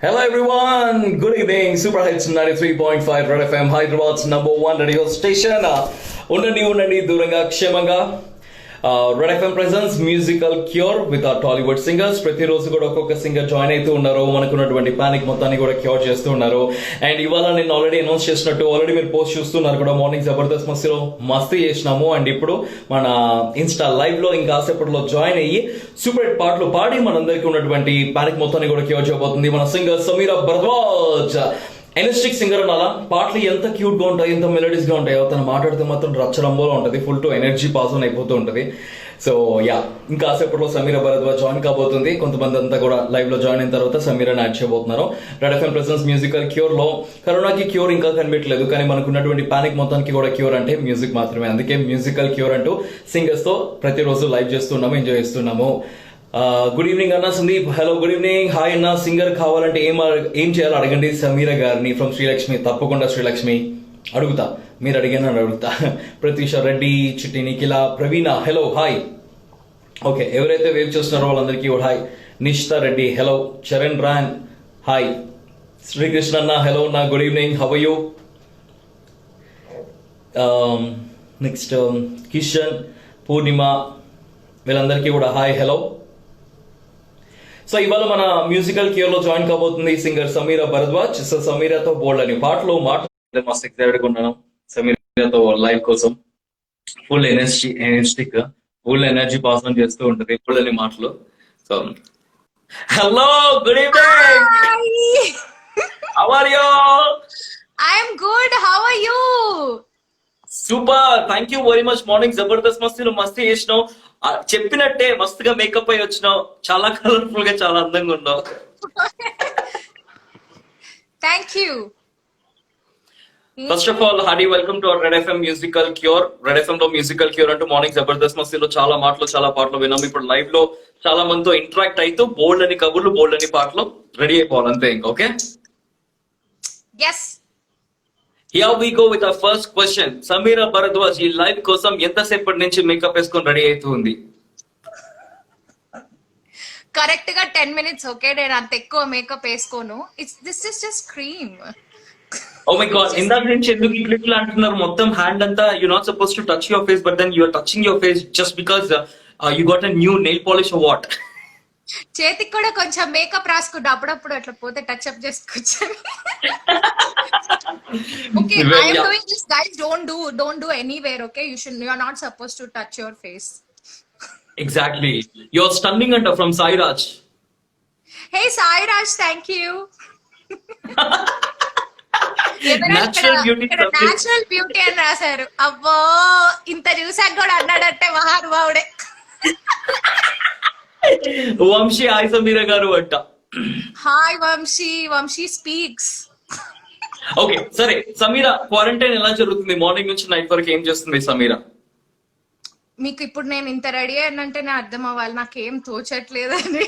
Hello everyone, good evening. Super Hits 93.5 Red FM, Hyderabad's number one radio station. ఉండండి దూరంగా క్షేమంగా. Red FM presence musical cure with ఆ Tollywood singers. ప్రతిరోజు కూడా ఒక్కొక్క సింగర్ జాయిన్ అవుతూ ఉన్నారు. మనకున్నటువంటి పానిక్ మొత్తాన్ని కూడా క్యూర్ చేస్తూ ఉన్నారు. అండ్ ఇవాళ నేను ఆల్రెడీ అనౌన్స్ చేసినట్టు ఆల్రెడీ మీరు పోస్ట్ చూస్తున్నారు కూడా, మార్నింగ్ జబర్దస్త్ మస్తీలో మస్తీ చేసినాము. అండ్ ఇప్పుడు మన ఇన్స్టా లైవ్ లో ఇంకా సేపట్లో జాయిన్ అయ్యి సూపర్ హిట్ పాటలు పాడి మనందరికీ ఉన్నటువంటి పానిక్ మొత్తాన్ని కూడా క్యూర్ చేయబోతుంది మన singer Sameera Bharadwaj. Energetic singer అలా పాటలు ఎంత క్యూట్ గా ఉంటాయి, ఎంత మెలోడీస్ గా ఉంటాయో, తను మాట్లాడితే మాత్రం రచ్చరంబోలో ఉంటది, full to energy pass on అయిపోతూ ఉంటది. సో యా, ఇంకా కాసేపట్లో సమీరా భరద్వాజ్ జాయిన్ కాబోతుంది. కొంతమంది అంతా కూడా లైవ్ లో జాయిన్ అయిన తర్వాత సమీరాని యాడ్ చేయబోతున్నారు. Red FM presence musical cure లో కరోనాకి క్యూర్ ఇంకా కనిపించలేదు, కానీ మనకున్నటువంటి పానిక్ మొత్తానికి కూడా క్యూర్ అంటే మ్యూజిక్ మాత్రమే. అందుకే మ్యూజికల్ క్యూర్ అంటూ సింగర్స్ తో ప్రతిరోజు లైవ్ చేస్తున్నాము, ఎంజాయ్ చేస్తున్నాము. గుడ్ ఈవినింగ్ అన్న Sandeep. Hello, good evening. Hi అన్న. సింగర్ కావాలంటే ఏం చేయాలో అడగండి సమీరా గారిని ఫ్రమ్ శ్రీలక్ష్మి. తప్పకుండా శ్రీలక్ష్మి అడుగుతా, మీరు అడిగాను అడుగుతా. Prateesha Reddy, Chitti Nikhila, Praveena hello hi. Okay, ఎవరైతే వేవ్ చేస్తున్నారో వాళ్ళందరికీ హాయ్. నిష్తా రెడ్డి హలో. చరణ్ రాన్ హాయ్. శ్రీకృష్ణ అన్న హలో అన్న, good evening. How you? Next Kishan, Purnima, వీళ్ళందరికీ కూడా హాయ్ హలో. సో ఇవాళ మన మ్యూజికల్ క్యూర్ లో జాయిన్ కాబోతుంది సింగర్ సమీరా భరద్వాజ్. సో సమీరాతో బోల్డ్ అని పాటలు మాట్లాడితే మస్తు ఎక్సైటెడ్ ఉన్నాను సమీరాతో లైవ్ కోసం. Full energetic, full energy pass on చేస్తూ ఉంటుంది ఇప్పుడు అని మాటలు. So hello, good evening. How are you? I'm good. How are you? Super, thank you very much. Morning Jabardasth మస్తీలో మస్తీ చేసినావు, చెప్పినట్టే మస్తుగా మేకప్ అయి వచ్చినావు, చాలా కలర్ఫుల్ గా, చాలా అందంగా ఉన్నావు. Thank you. First of all Hardy welcome to our red FM musical cure. Red FM లో మ్యూజికల్ క్యూర్ అంటూ మార్నింగ్ జబర్దస్త్ మస్తీలో చాలా మాటలు, చాలా పాటలు విన్నాం. ఇప్పుడు లైవ్ లో చాలా మందితో ఇంటరాక్ట్ అయితూ బోల్డ్ అని కబుర్లు, బోల్డ్ అని పాటలు రెడీ అయిపోవాలి అంతే. ఇంక okay, yes. Here we go with our first question. Sameera Bharadwaj ఈ లైవ్ కోసం ఎంతసేపటి నుంచి మేకప్ వేసుకొని రెడీ అవుతుంది? కరెక్ట్ గా 10 minutes. ఓకే, నేను అంత ఎక్కువ మేకప్ వేసుకోను. This is just cream. Oh my god, ఇందాక నుంచి ఎందుకు ఇట్లా అంటున్నారు? మొత్తం హ్యాండ్ అంతా you not suppose to touch your face, but then you are touching your face just because you got a new nail polish or what? చేతికి కూడా కొంచెం మేకప్ రాసుకుంటా అప్పుడప్పుడు, అట్లా పోతే టచ్ అప్ చేసుకోవచ్చు. Okay, I am doing this guys. Don't do anywhere. Okay, you are not suppose to touch your face. Exactly, you are stunning అంట from Sairaj. Hey Sairaj, thank you. Natural beauty అని రాశారు. అబ్బో, ఇంత చూసాక కూడా అన్నాడంటే మహానుభావుడే. వంశీ హాయ్ సమీరా గారు అంట. Hi Vamshi. Vamshi speaks. Okay సరే, సమీరా క్వారంటైన్ ఎలా జరుగుతుంది? మార్నింగ్ నుంచి నైట్ వరకు ఏం చేస్తుంది సమీరా? మీకు ఇప్పుడు నేను ఇంత రెడీ అయినంటేనే అర్థం అవ్వాలి నాకేం తోచట్లేదని.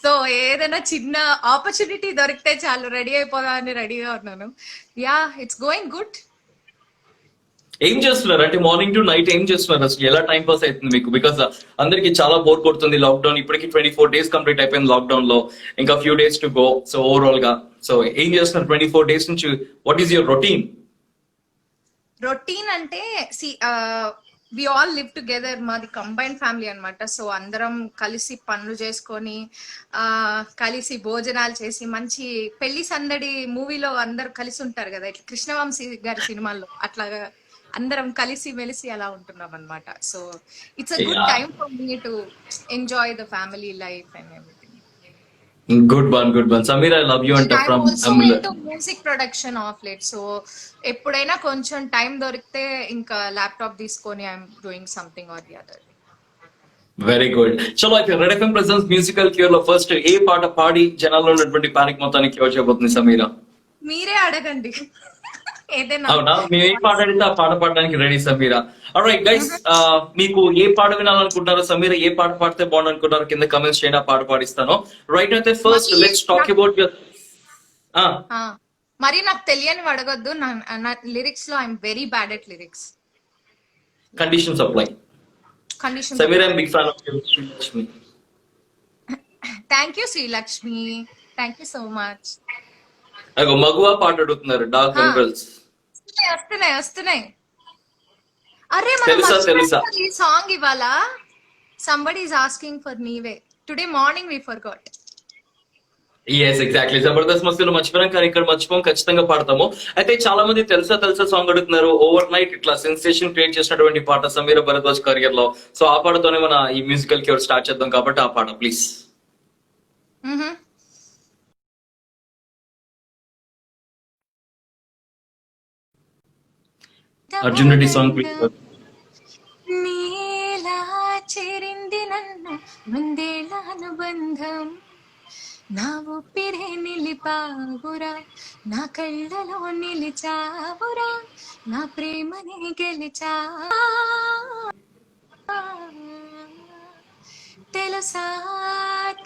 సో ఏదైనా చిన్న ఆపర్చునిటీ దొరికితే చాలు రెడీ అయిపోదామని రెడీగా ఉన్నాను. Yeah, it's going good. ఏం చేస్తున్నారు అంటే మార్నింగ్ టు నైట్ ఏం చేస్తున్నారు? అసలు ఎలా టైం పాస్ అవుతుంది మీకు? బికాస్ అందరికి చాలా బోర్ కొడుతుంది లాక్డౌన్. ఇప్పటికి 24 days కంప్లీట్ అయిపోయింది లాక్డౌన్ లో, ఇంకా few days to go. So overall గా సో ఏం చేస్తున్నారు 24 days నుంచి? What is your routine? Routine అంటే వి ఆల్ లివ్ టుగెదర్. మాది కంబైన్డ్ ఫ్యామిలీ అన్నమాట. సో అందరం కలిసి పనులు చేసుకొని, కలిసి భోజనాలు చేసి, మంచి పెళ్లి సందడి మూవీలో అందరు కలిసి ఉంటారు కదా, ఇట్లా కృష్ణవంశీ గారి సినిమాల్లో అట్లాగా అందరం కలిసి మెలిసి అలా ఉంటున్నాం అన్నమాట. So it's a good time for me to enjoy the family life and everything. Good one Sameera, I love you అంట from music production of late. So ఎప్పుడైనా కొంచెం టైం దొరికితే ఇంకా ల్యాప్టాప్ తీసుకొని I'm doing something or the other. Very good. చలో అయితే red FM presence musical cure లో first ఏ పాట పాడి జనాల్లో ఉన్నటువంటి పానిక్ మొత్తానికి క్యూర్ చేయబోతుంది సమీరా? మీరే అడగండి. అవునా, మేము ఏ పాట అడిగితే ఆ పాట పాడడానికి రెడీ సమీరా. ఆల్రైట్ గైస్, మీకు ఏ పాట వినాలనుకుంటారో, సమీరా ఏ పాట పాడితే బాగుంది అనుకుంటారో కింద కమెంట్స్ చేయండి, ఆ పాట పాడిస్తాను. రైట్ అయితే first let's talk about your. మరి నాకు తెలియని అడగొద్దు. నా లిరిక్స్ లో I'm very bad at lyrics. Conditions apply. Sameera, I'm big fan of you. Thank you Srilakshmi. Thank you so much. అగో మగువా పాట అడుగుతున్నారు డార్క్ గర్ల్స్. వస్తున్నాయి. అరే మనం తెలుసా? మర్చిపోయాం ఈ సాంగ్ ఇవాళ. సంబడి ఈస్ ఆస్కింగ్ ఫర్ నీవే. Today morning we forgot. Yes exactly. Jabardasth మస్తీలో మర్చిపోయాం, కానీ ఇక్కడ మర్చిపోం, ఖచ్చితంగా పాడతాము. అయితే చాలా మంది తెలుసా సాంగ్ అడుగుతున్నారు. ఓవర్ నైట్ ఇట్లా సెన్సేషన్ క్రియేట్ చేసినటువంటి పాట సమీర భరద్వాజ్ కెరియర్ లో. సో ఆ పాటతోనే మన ఈ మ్యూజికల్ క్యూర్ స్టార్ట్ చేద్దాం, కాబట్టి ఆ పాట please. Arjun Reddy song please. నీలా చేరింది నన్ను ముందేళ్ళ అనుబంధం, నా ఊపిరే నిలిపావురా, నా కళ్ళలో నిలిచావురా, నా ప్రేమని గెలిచా. తెలుసా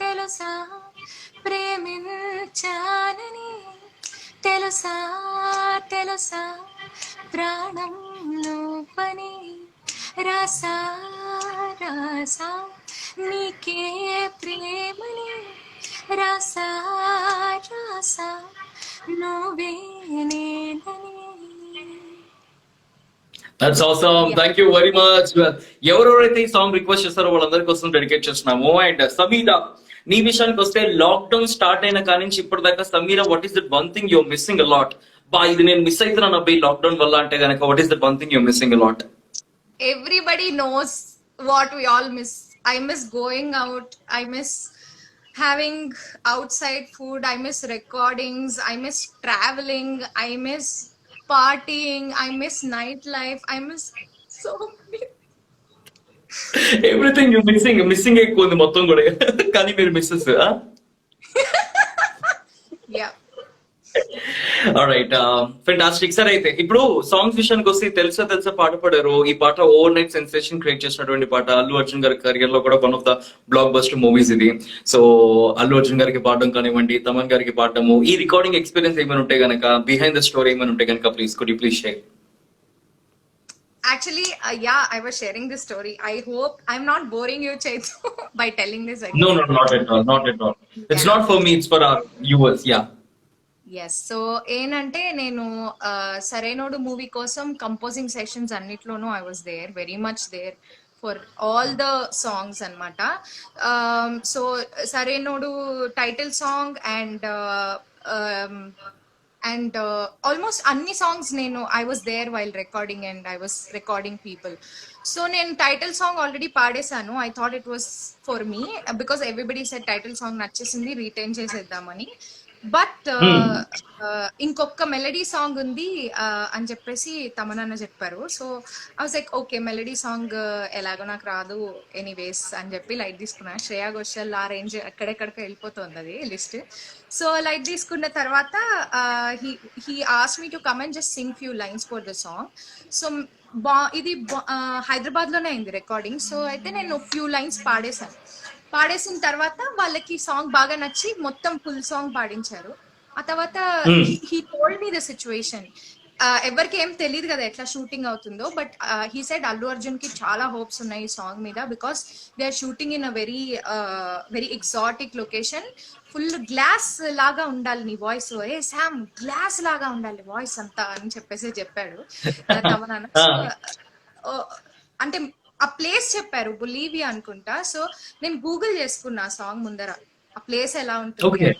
తెలుసా ప్రేమించానని, తెలుసా తెలుసా ప్రాణం నువ్వని, రాసా రాసా నీకే ప్రేమని, రాసా రాసా నువ్వే నేనని. That's awesome. Thank you very much. ఎవరెవరైతే ఈ సాంగ్ రిక్వెస్ట్ చేస్తారో వాళ్ళందరి కోసం డెడికేట్ చేస్తున్నాము. అండ్ సమీర, నీ విషయానికి వస్తే లాక్డౌన్ స్టార్ట్ అయిన కాడి నుంచి ఇప్పటిదాకా Sameera, what is that one thing you're missing a lot? బా ఇది నేను మిస్ అవుతున్నాను అబ్బాయి లాక్డౌన్ వల్ల అంటే గనక, what is that one thing you're missing a lot? Everybody knows what we all miss. I miss going out. I miss having outside food. I miss recordings. I miss traveling. I miss partying. I miss nightlife. I miss so many. Everything you missing ఎక్కువ ఉంది మొత్తం కూడా, కానీ మీరు missus. Yeah. Alright, fantastic. సరే అయితే ఇప్పుడు songs విషయానికి వస్తే తెలుసా పాట పాడారు. ఈ పాట ఓవర్ నైట్ సెన్సేషన్ క్రియేట్ చేసినటువంటి పాట. అల్లు అర్జున్ గారి కెరియర్ లో కూడా one of the block buster movies ఇది. సో అల్లు అర్జున్ గారికి పాడడం కానివ్వండి, తమన్ గారికి పాడటము, ఈ రికార్డింగ్ ఎక్స్పీరియన్స్ ఏమైనా ఉంటే గనక, బిహైండ్ ద స్టోరీ ఏమైనా ఉంటే గనక please could you please share? Actually, yeah, I was sharing this story. I hope I'm not boring you, Chetu, by telling this again. No, not at all. It's not for me, it's for our viewers. Yeah. Yes. So ఏంటంటే నేను Sarrainodu movie కోసం composing sessions అన్నిట్లోనూ I was there, very much there for all the songs అనమాట. So Sarrainodu title song and almost అన్ని songs నేను I was there while recording and I was recording people. So నేను title song already పాడేశాను. I thought it was for me because everybody said title song నచ్చేసింది, retain చేసేద్దామని. But ఇంకొక melody song ఉంది అని చెప్పేసి తమనన్న చెప్పారు. So I was like okay, melody song ఎలాగో నాకు రాదు ఎనీవేస్ అని చెప్పి లైట్ తీసుకున్నా. శ్రేయా ఘోషల్ ఆ రేంజ్ ఎక్కడెక్కడికి వెళ్ళిపోతుంది అది లిస్ట్. సో లైట్ తీసుకున్న తర్వాత he asked me to come and just Singh few lines for the song. So ఇది హైదరాబాద్ లోనే అయింది రికార్డింగ్. సో అయితే నేను ఫ్యూ లైన్స్ పాడేసిన తర్వాత వాళ్ళకి సాంగ్ బాగా నచ్చి మొత్తం ఫుల్ సాంగ్ పాడించారు. ఆ తర్వాత he told me the situation. ఎవరికి ఏం తెలియదు కదా ఎట్లా షూటింగ్ అవుతుందో, but he said Allu Arjun కి చాలా హోప్స్ ఉన్నాయి ఈ సాంగ్ మీద, because they are shooting in a very exotic location. Full glass లాగా ఉండాలి నీ వాయిస్, ఏ శామ్ గ్లాస్ లాగా ఉండాలి వాయిస్ అంతా అని చెప్పాడు తమన్నా. అంటే ఆ ప్లేస్ చెప్పారు, బొలీవియా అనుకుంటా. సో నేను గూగుల్ చేసుకున్నా సాంగ్ ముందర ఆ ప్లేస్ ఎలా ఉంటుంది.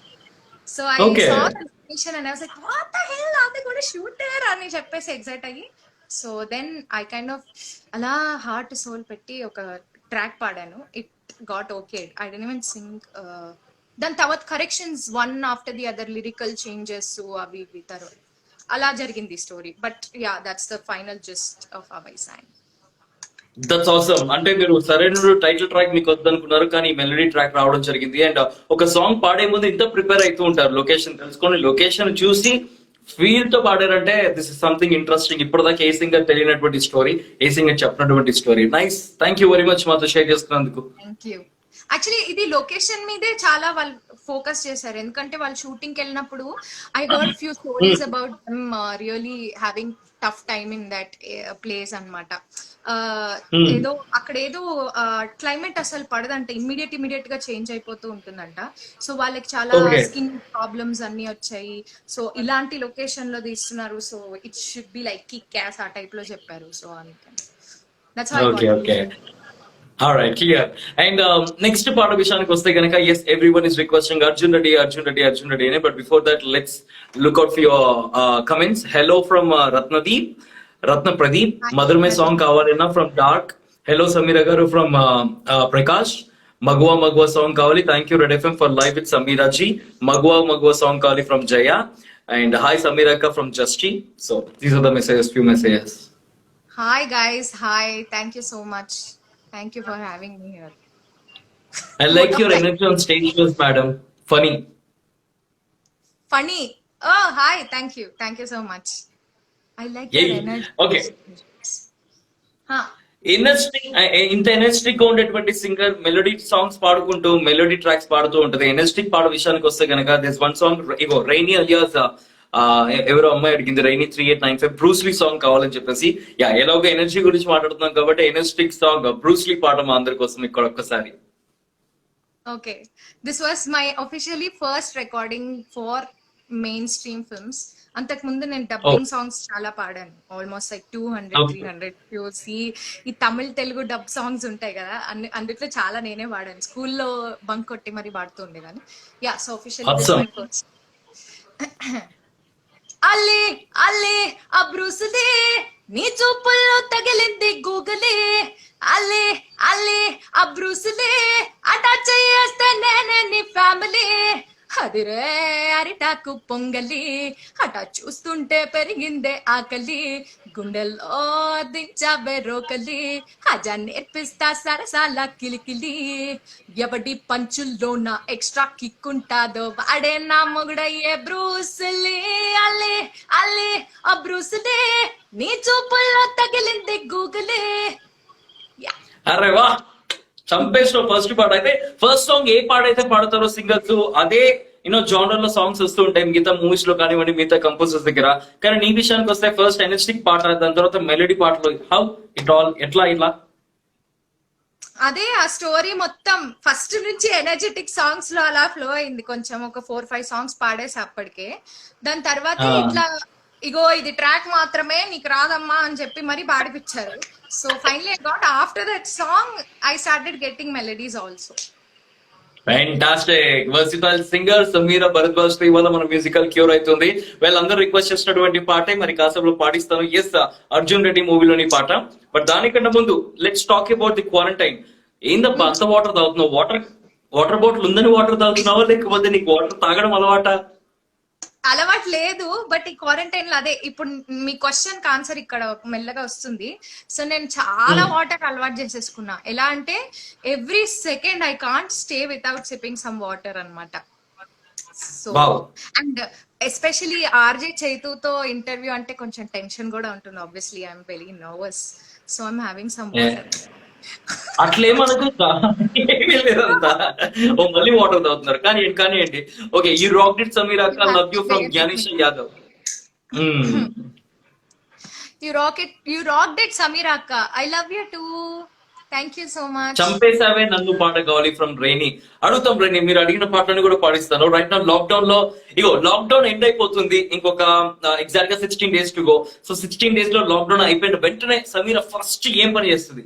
So I saw the location and I was like what the hell, అది కూడా షూటర్ అని చెప్పేసి ఎగ్జైట్ అయ్యి. So then I kind of అలా హార్ట్ సోల్ పెట్టి ఒక ట్రాక్ పాడాను. It got okay. I didn't even sing. దాని తర్వాత corrections one after the other, lyrical changes అవి ఇవి తర్వాత అలా జరిగింది story. But yeah, that's the final gist of how I song. That's awesome. అంటే మీరు సరైన టైటిల్ ట్రాక్ మీకు వద్దనుకున్నారు, కానీ మెలడీ ట్రాక్ రావడం జరిగింది. అండ్ ఒక సాంగ్ పాడే ముందు ఇంత ప్రిపేర్ అవుతూ ఉంటారు, లొకేషన్ తెలుసుకొని, లొకేషన్ చూసి ఫీల్ తో పాడారంటే దిస్ ఇస్ సంథింగ్ ఇంట్రెస్టింగ్. ఇప్పటిదాకా ఏ సింగర్ తెలియనటువంటి స్టోరీ, ఏ సింగర్ చెప్పినటువంటి story. Nice. Thank you very much మాతో షేర్ చేసుకున్నందుకు. Thank you. యాక్చువల్లీ ఇది లొకేషన్ మీదే చాలా వాళ్ళు ఫోకస్ చేశారు, ఎందుకంటే వాళ్ళు షూటింగ్ కి వెళ్ళినప్పుడు I heard few stories about them really having tough time in that place అన్నమాట. ఏదో అక్కడ ఏదో క్లైమేట్ అసలు పడదంట, ఇమ్మీడియట్ గా చేంజ్ అయిపోతూ ఉంటుందంట. సో వాళ్ళకి చాలా Okay. స్కిన్ ప్రాబ్లమ్స్ అన్ని వచ్చాయి. సో ఇలాంటి లొకేషన్ లో తీస్తున్నారు, so it should be like kick ass ఆ టైప్ లో చెప్పారు. సో అందుకని that's how I Okay, got. okay. All right, clear. And next part of Vishanik was Ganaka. Yes, everyone is requesting Arjun Reddy, Arjun Reddy, Arjun Reddy. But before that, let's look out for your comments. Hello from Ratnadeep, Ratna Pradeep. Mother Mein song Kavalina from Dark. Hello Samira Garu from Prakash. Magwa Magwa song Kavali. Thank you Red FM for live with Samira Ji. Magwa Magwa song Kavali from Jaya. And hi Samira Ka from Justy. So these are the messages, few messages. Hi guys, hi. Thank you so much. Thank you for having me here. I like your energy on stage, madam. Funny. Funny. Oh, hi. Thank you. Thank you so much. I like your Yay. energy. Okay. Huh. ఇంత energetic గా ఉండేటువంటి singer melody songs పాడుకుంటూ melody tracks పాడుతూ ఉంటది. Energetic పాడు విషయానికి వస్తే కనుక this one song ego rainy alias ఎవరో అమ్మాయి అడిగింది రైనీ 3895 బ్రూస్లీ సాంగ్ కావాలని చెప్పేసి. యా, ఎలాగో ఎనర్జీ గురించి మాట్లాడుతున్నాం కాబట్టి ఎనర్జెటిక్ సాంగ్ బ్రూస్లీ పాట మా అందరి కోసం ఇక్కడ ఒక్కసారి. Okay. This was my officially first recording for mainstream films. అంతకు ముందు నేను డబ్బింగ్ సాంగ్స్ చాలా పాడాను, ఆల్మోస్ట్ లైక్ 200-300 వ్యూస్. ఈ తమిళ్ తెలుగు డబ్ సాంగ్స్ ఉంటాయి కదా, అందుట్లో చాలా నేనే పాడాను. స్కూల్లో బంక్ కొట్టి మరి పాడుతూ ఉండేదాన్ని. Yeah, so officially this my first. అల్లే అల్లే ఆ బ్రూస్లీ నీ చూపుల్లో తగిలింది గూగులే. అల్లే అల్లే ఆ బ్రూస్లీ అటాచ్ చేస్తే నేనే నీ ఫ్యామిలీ. అదిరే అరిటాకు పొంగలి అట చూస్తుంటే పెరిగిందే ఆకలి. గుండెల్లో దించాబే రోకలి అజా నేర్పిస్తా సరసాల కిలికిలి. ఎవడి పంచుల్లో నా ఎక్స్ట్రా కిక్కుంటాదో వాడే నా మొగుడయ్యే బ్రూస్లీ. అల్లే అల్లే ఆ బ్రూస్లీ నీ చూపుల్లో తగిలింది గూగులే. అరే వా, చంపేసిన ఫస్ట్ పాట. అయితే ఫస్ట్ సాంగ్ ఏ పాడైతే పాడతారో సింగర్స్ అదే జానర్ లో సాంగ్స్ వస్తూ ఉంటాయి మిగతా మూవీస్ లో కానివ్వండి, మిగతా కంపోజర్స్ దగ్గర. కానీ నీ విషయానికి వస్తే ఫస్ట్ ఎనర్జెటిక్ పాట, దాని తర్వాత మెలోడీ పాటలు. హౌ ఇట్ ఆల్ ఎట్లా? అదే ఆ స్టోరీ మొత్తం ఫస్ట్ నుంచి ఎనర్జెటిక్ సాంగ్స్ లో అలా ఫ్లో అయింది. కొంచెం ఒక 4-5 సాంగ్స్ పాడేసి అప్పటికే. దాని తర్వాత ఇట్లా ఇగో ఇది ట్రాక్ మాత్రమే నీకు రాదమ్మా అని చెప్పి మరి పాడిపించారు. So finally I got after that song I started getting melodies also. Fantastic versatile singer Sameera Bharadwaj తో ఇవాళ మన మ్యూజికల్ క్యూర్ అవుతుంది. వీళ్ళందరూ రిక్వెస్ట్ చేసినటువంటి పాటే మరి కాసేపులో పాడిస్తాను. ఎస్, అర్జున్ రెడ్డి మూవీలోని పాట. బట్ దానికన్నా ముందు let's talk about the quarantine. ఏందబ్బా అంత వాటర్ తాగుతున్నావు? వాటర్ బాటిల్ ఉందని వాటర్ తాగుతున్నావా, లేకపోతే నీకు వాటర్ తాగడం అలవాటు లేదు. బట్ ఈ క్వారంటైన్ లో అదే ఇప్పుడు మీ క్వశ్చన్ ఆన్సర్ ఇక్కడ మెల్లగా వస్తుంది. సో నేను చాలా వాటర్ అలవాటు చేసేసుకున్నా. ఎలా అంటే every second I can't stay without sipping some water అన్నమాట. సో అండ్ ఎస్పెషలీ ఆర్జే చైతుతో ఇంటర్వ్యూ అంటే కొంచెం టెన్షన్ కూడా ఉంటుంది. Obviously I'm very nervous. So I'm having some water. అట్లేమనుకుంటా ఏమీ లేదంతా. మళ్ళీ వాటర్ తాగుతున్నారు. కానివ్వండి. Okay, you rocked it Sameera అక్క. Love you from Gnanesh Yadav. You rocked it Samira akka. I love you too. Thank you so much. చంపేసావే నన్ను పాట కావాలి ఫ్రమ్ రైనీ. అడుగుతాం రైనీ, మీరు అడిగిన పాటలను కూడా పాడిస్తాను. రైట్ నా లాక్డౌన్ లో లాక్డౌన్ ఎండ్ అయిపోతుంది. ఇంకొక ఎగ్జాక్ట్ గా 16 days to go. So 16 days లో లాక్డౌన్ అయిపోయిన వెంటనే సమీరా ఫస్ట్ ఏం పని చేస్తుంది?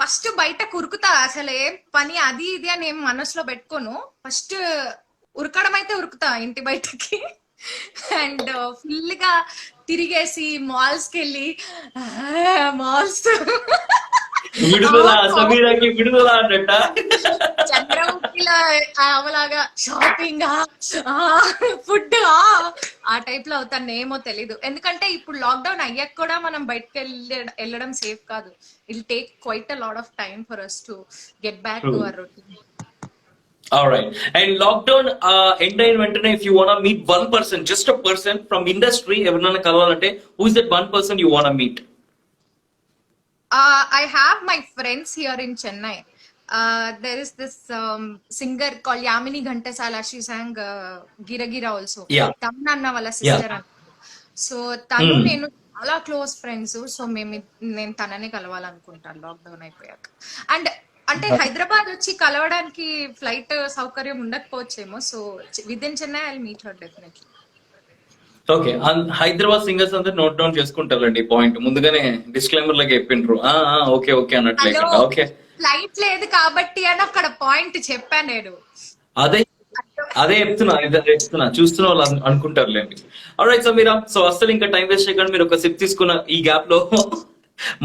ఫస్ట్ బయట కురుకుతా. అసలు ఏం పని అది ఇది అని ఏం మనసులో పెట్టుకోను. ఫస్ట్ ఉరకడం అయితే ఉరుకుతా ఇంటి బయటకి. అండ్ ఫుల్ గా తిరిగేసి మాల్స్ కి వెళ్ళి మాల్స్ విడుదల సమీరాకి విడుదల అన్నట్ట చంద్రముఖిలా అవలాగా షాపింగ్ ఫుడ్ ఆ టైప్ లో అవుతాను. ఏమో తెలీదు. ఎందుకంటే ఇప్పుడు లాక్డౌన్ అయ్యాక కూడా మనం బయటకు వెళ్ళడం సేఫ్ కాదు. It take quite a lot of time for us to get back to our routine. All right. And lockdown end అయిన వెంటనే if you wanna meet one person, just a person from industry ఎవరినైనా కలవాలంటే who is that one person you wanna meet? I have my friends here in Chennai. there is this singer called Yamini Ghantasala. She sang Gira Gira also. Yeah, Tamnanna వాళ్ళ yeah. Sister అన్నట్టు. So తను Hmm. నేను చాలా close friends. So నేను తననే కలవాలనుకుంటాను lockdown అయిపోయాక. And అంటే హైదరాబాద్ వచ్చి కలవడానికి ఫ్లైట్ సౌకర్యం ఉండకపోవచ్చేమో. So with in Chennai I meet her definitely. Okay, Hyderabad singers అందరు నోట్ డౌన్ చేసుకుంటారండి పాయింట్, ముందుగానే డిస్క్లైమర్ లాగా చెప్పిండ్రు. ఓకే ఓకే అన్నట్లు హలో, లేకుండా. ఓకే, ఫ్లైట్ లేదు కాబట్టి అని అక్కడ పాయింట్ చెప్పాను నేను. అదే అదే చెప్తున్నా చూస్తున్న వాళ్ళు అనుకుంటారులేండి. ఆల్రైట్ సమీరా, సో అసలు ఇంకా టైం వేస్ట్ చేయకుండా మీరు ఒక సిప్ తీసుకున్న ఈ గ్యాప్ లో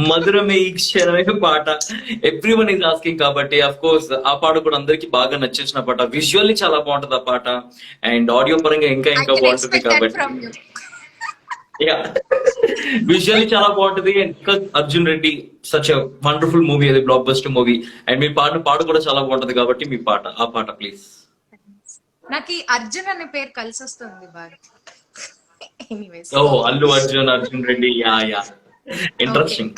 మధురమే ఈ క్షణమే పాట ఎవ్రీ వన్ ఈజ్ ఆస్కింగ్ కాబట్టి అఫ్ కోర్స్ ఆ పాట కూడా అందరికి బాగా నచ్చేసిన పాట. విజువల్లీ చాలా బాగుంటది ఆ పాట, అండ్ ఆడియో పరంగా ఇంకా I ఇంకా can బాగుంటుంది expect that కాబట్టి from you. విజువల్లీ చాలా బాగుంటది. And Arjun Reddy such wonderful movie, అది బ్లాక్ బస్టర్ మూవీ. అండ్ మీ పాట కూడా చాలా బాగుంటది కాబట్టి మీ ఆ పాట ప్లీజ్. నాకు ఈ అర్జున్ అనే పేరు కలిసి వస్తుంది బాగా. Anyways, oh, Allu Arjun Reddy, yeah yeah, okay. Interesting.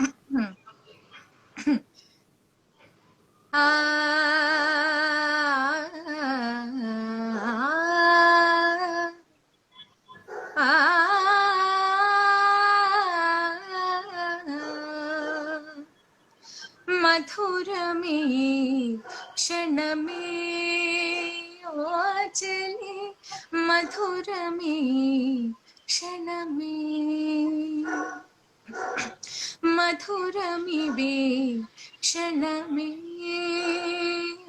మధురమే క్షణమే ఓ చలి, మధురమే క్షణమే, మధురమివే క్షణమే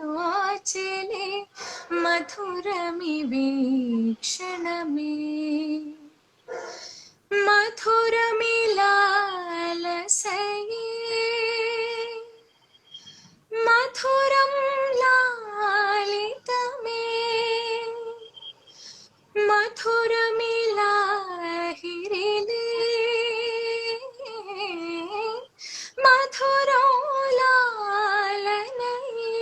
ఓ చలి, మధురమివే క్షణమే, మధురమిలాలసయే మధురం లాలితమే, మధురమిలాహిరిలే మధురం లాలనయే,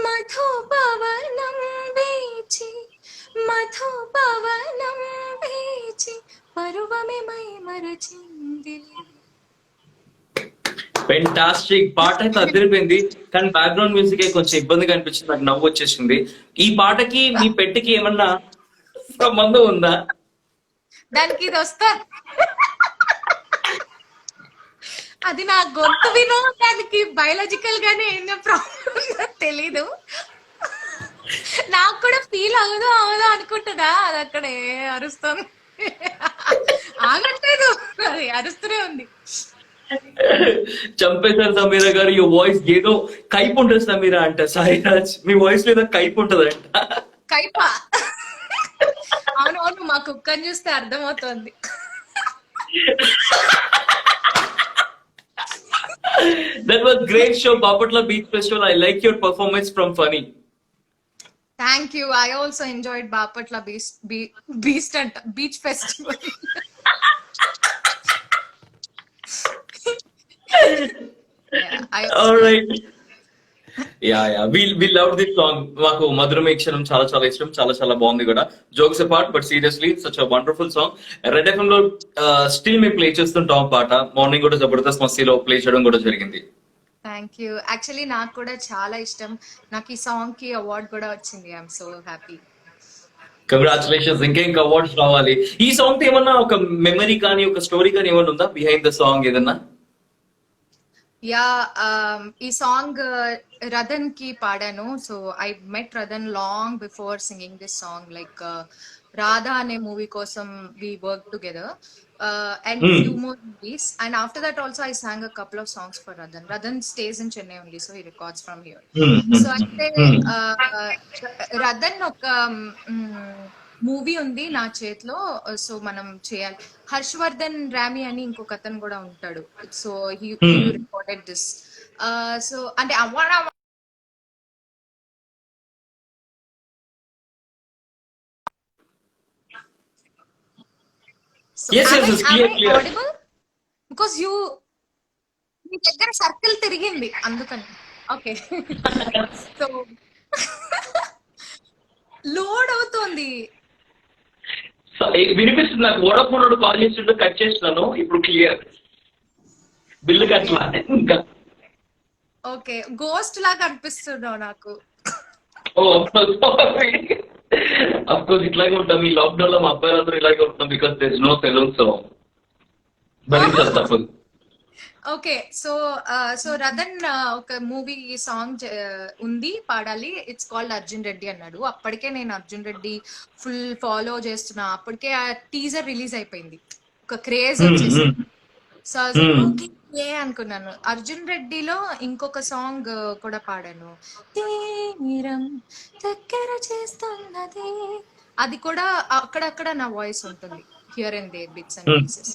మధుపవనం వీచి మధుపవనం వీచి పరువమే మై మరచింది. ఫెంటాస్టిక్ పాట అయితే అదిరిపోయింది, కానీ బ్యాక్గ్రౌండ్ మ్యూజిక్ కొంచెం ఇబ్బందిగా అనిపించింది, నాకు నవ్వు వచ్చేసింది. ఈ పాటకి మీ పెట్టికి ఏమన్నా సంబంధం ఉందా? దానికి ఇది వస్తా, అది నా గొంతు వినో దానికి బయాలజికల్ గానే ఏం ప్రాబ్లం తెలీదు. నాకు కూడా ఫీల్ అవదో అనుకుంటుందా, అది అక్కడే అరుస్తుంది, ఆగట్లేదు, అది అరుస్తూనే ఉంది. చంపేశారు సమీరా గారు, ఈ వాయిస్ ఏదో కైపు ఉంటుంది సమీరా అంట. సాయిరాజ్, మీ వాయిస్ లేదా కైపు ఉంటదంట. కైపా? అవును అవును, మా కుక్కని చూస్తే అర్థమవుతోంది. That was great show, Bapatla Beach Festival. I like your performance from Funny. Thank you. I also enjoyed Bapatla beach festival. All right. Yeah. We loved this song. మాకు మధురమే క్షణం చాలా చాలా ఇష్టం, చాలా చాలా బాగుంది కూడా. Jokes apart, but seriously such a wonderful song. Red FM లో స్టిల్ మేము ప్లే చేస్తుంటాం పాట. మార్నింగ్ కూడా జబర్దస్త్ మస్తీలో ప్లే చేయడం కూడా జరిగింది. Thank you. యాక్చువల్లీ నాకు కూడా చాలా ఇష్టం. నాకు ఈ సాంగ్ కి అవార్డ్ కూడా వచ్చింది. I'm so happy. కంగ్రాచులేషన్స్, ఇంకా అవార్డ్స్ రావాలి. ఈ సాంగ్ తో ఏమన్నా ఒక మెమరీ కానీ ఒక స్టోరీ కానీ ఏమన్నా ఉందా బిహైండ్ ద సాంగ్ ఏదన్నా? యా, ఈ సాంగ్ రదన్ కి పాడాను. So I met Radhan long before singing this song. Like Radha అనే మూవీ కోసం we work together and few more movies. And after that also I sang a couple of songs for Radhan. Radhan stays in Chennai only, so he records from here. So అయితే రదన్ ఒక movie ఉంది నా చేతిలో. So మనం చేయాలి. హర్షవర్ధన్ రామి అని ఇంకొక అతను కూడా ఉంటాడు. So he recorded this. So అంటే ఆడిబుల్ బికాస్ మీ దగ్గర సర్కిల్ తిరిగింది అందుకని. ఓకే, సో లోడ్ అవుతోంది. వినిపిస్తుంది నాకు. ఓడఫోన్ కాల్ చేస్తుంటే కట్ చేస్తున్నాను, ఇప్పుడు క్లియర్. బిల్లు కట్టలా ఇంకా. ఓకే, గోస్ట్ లాగా అనిపిస్తున్నావు నాకు. ఓ అఫ్ కోర్స్ ఇట్లాగే ఉంటాం. ఈ లాక్డౌన్ లో మా అబ్బాయిలందరూ ఇలాగే ఉంటాం because there is no salon, so భరించాలి తప్పదు. ఓకే, సో సో రతన్ ఒక మూవీ సాంగ్ ఉంది పాడాలి. ఇట్స్ కాల్డ్ అర్జున్ రెడ్డి అన్నాడు. అప్పటికే నేను అర్జున్ రెడ్డి ఫుల్ ఫాలో చేస్తున్నా. అప్పటికే ఆ టీజర్ రిలీజ్ అయిపోయింది, ఒక క్రేజ్ వచ్చేసి. సో ఓకే అనుకున్నాను. అర్జున్ రెడ్డిలో ఇంకొక సాంగ్ కూడా పాడాను, తీరం దగ్గర చేస్తున్నది. అది కూడా అక్కడక్కడ నా వాయిస్ ఉంటుంది, here and there bits and pieces.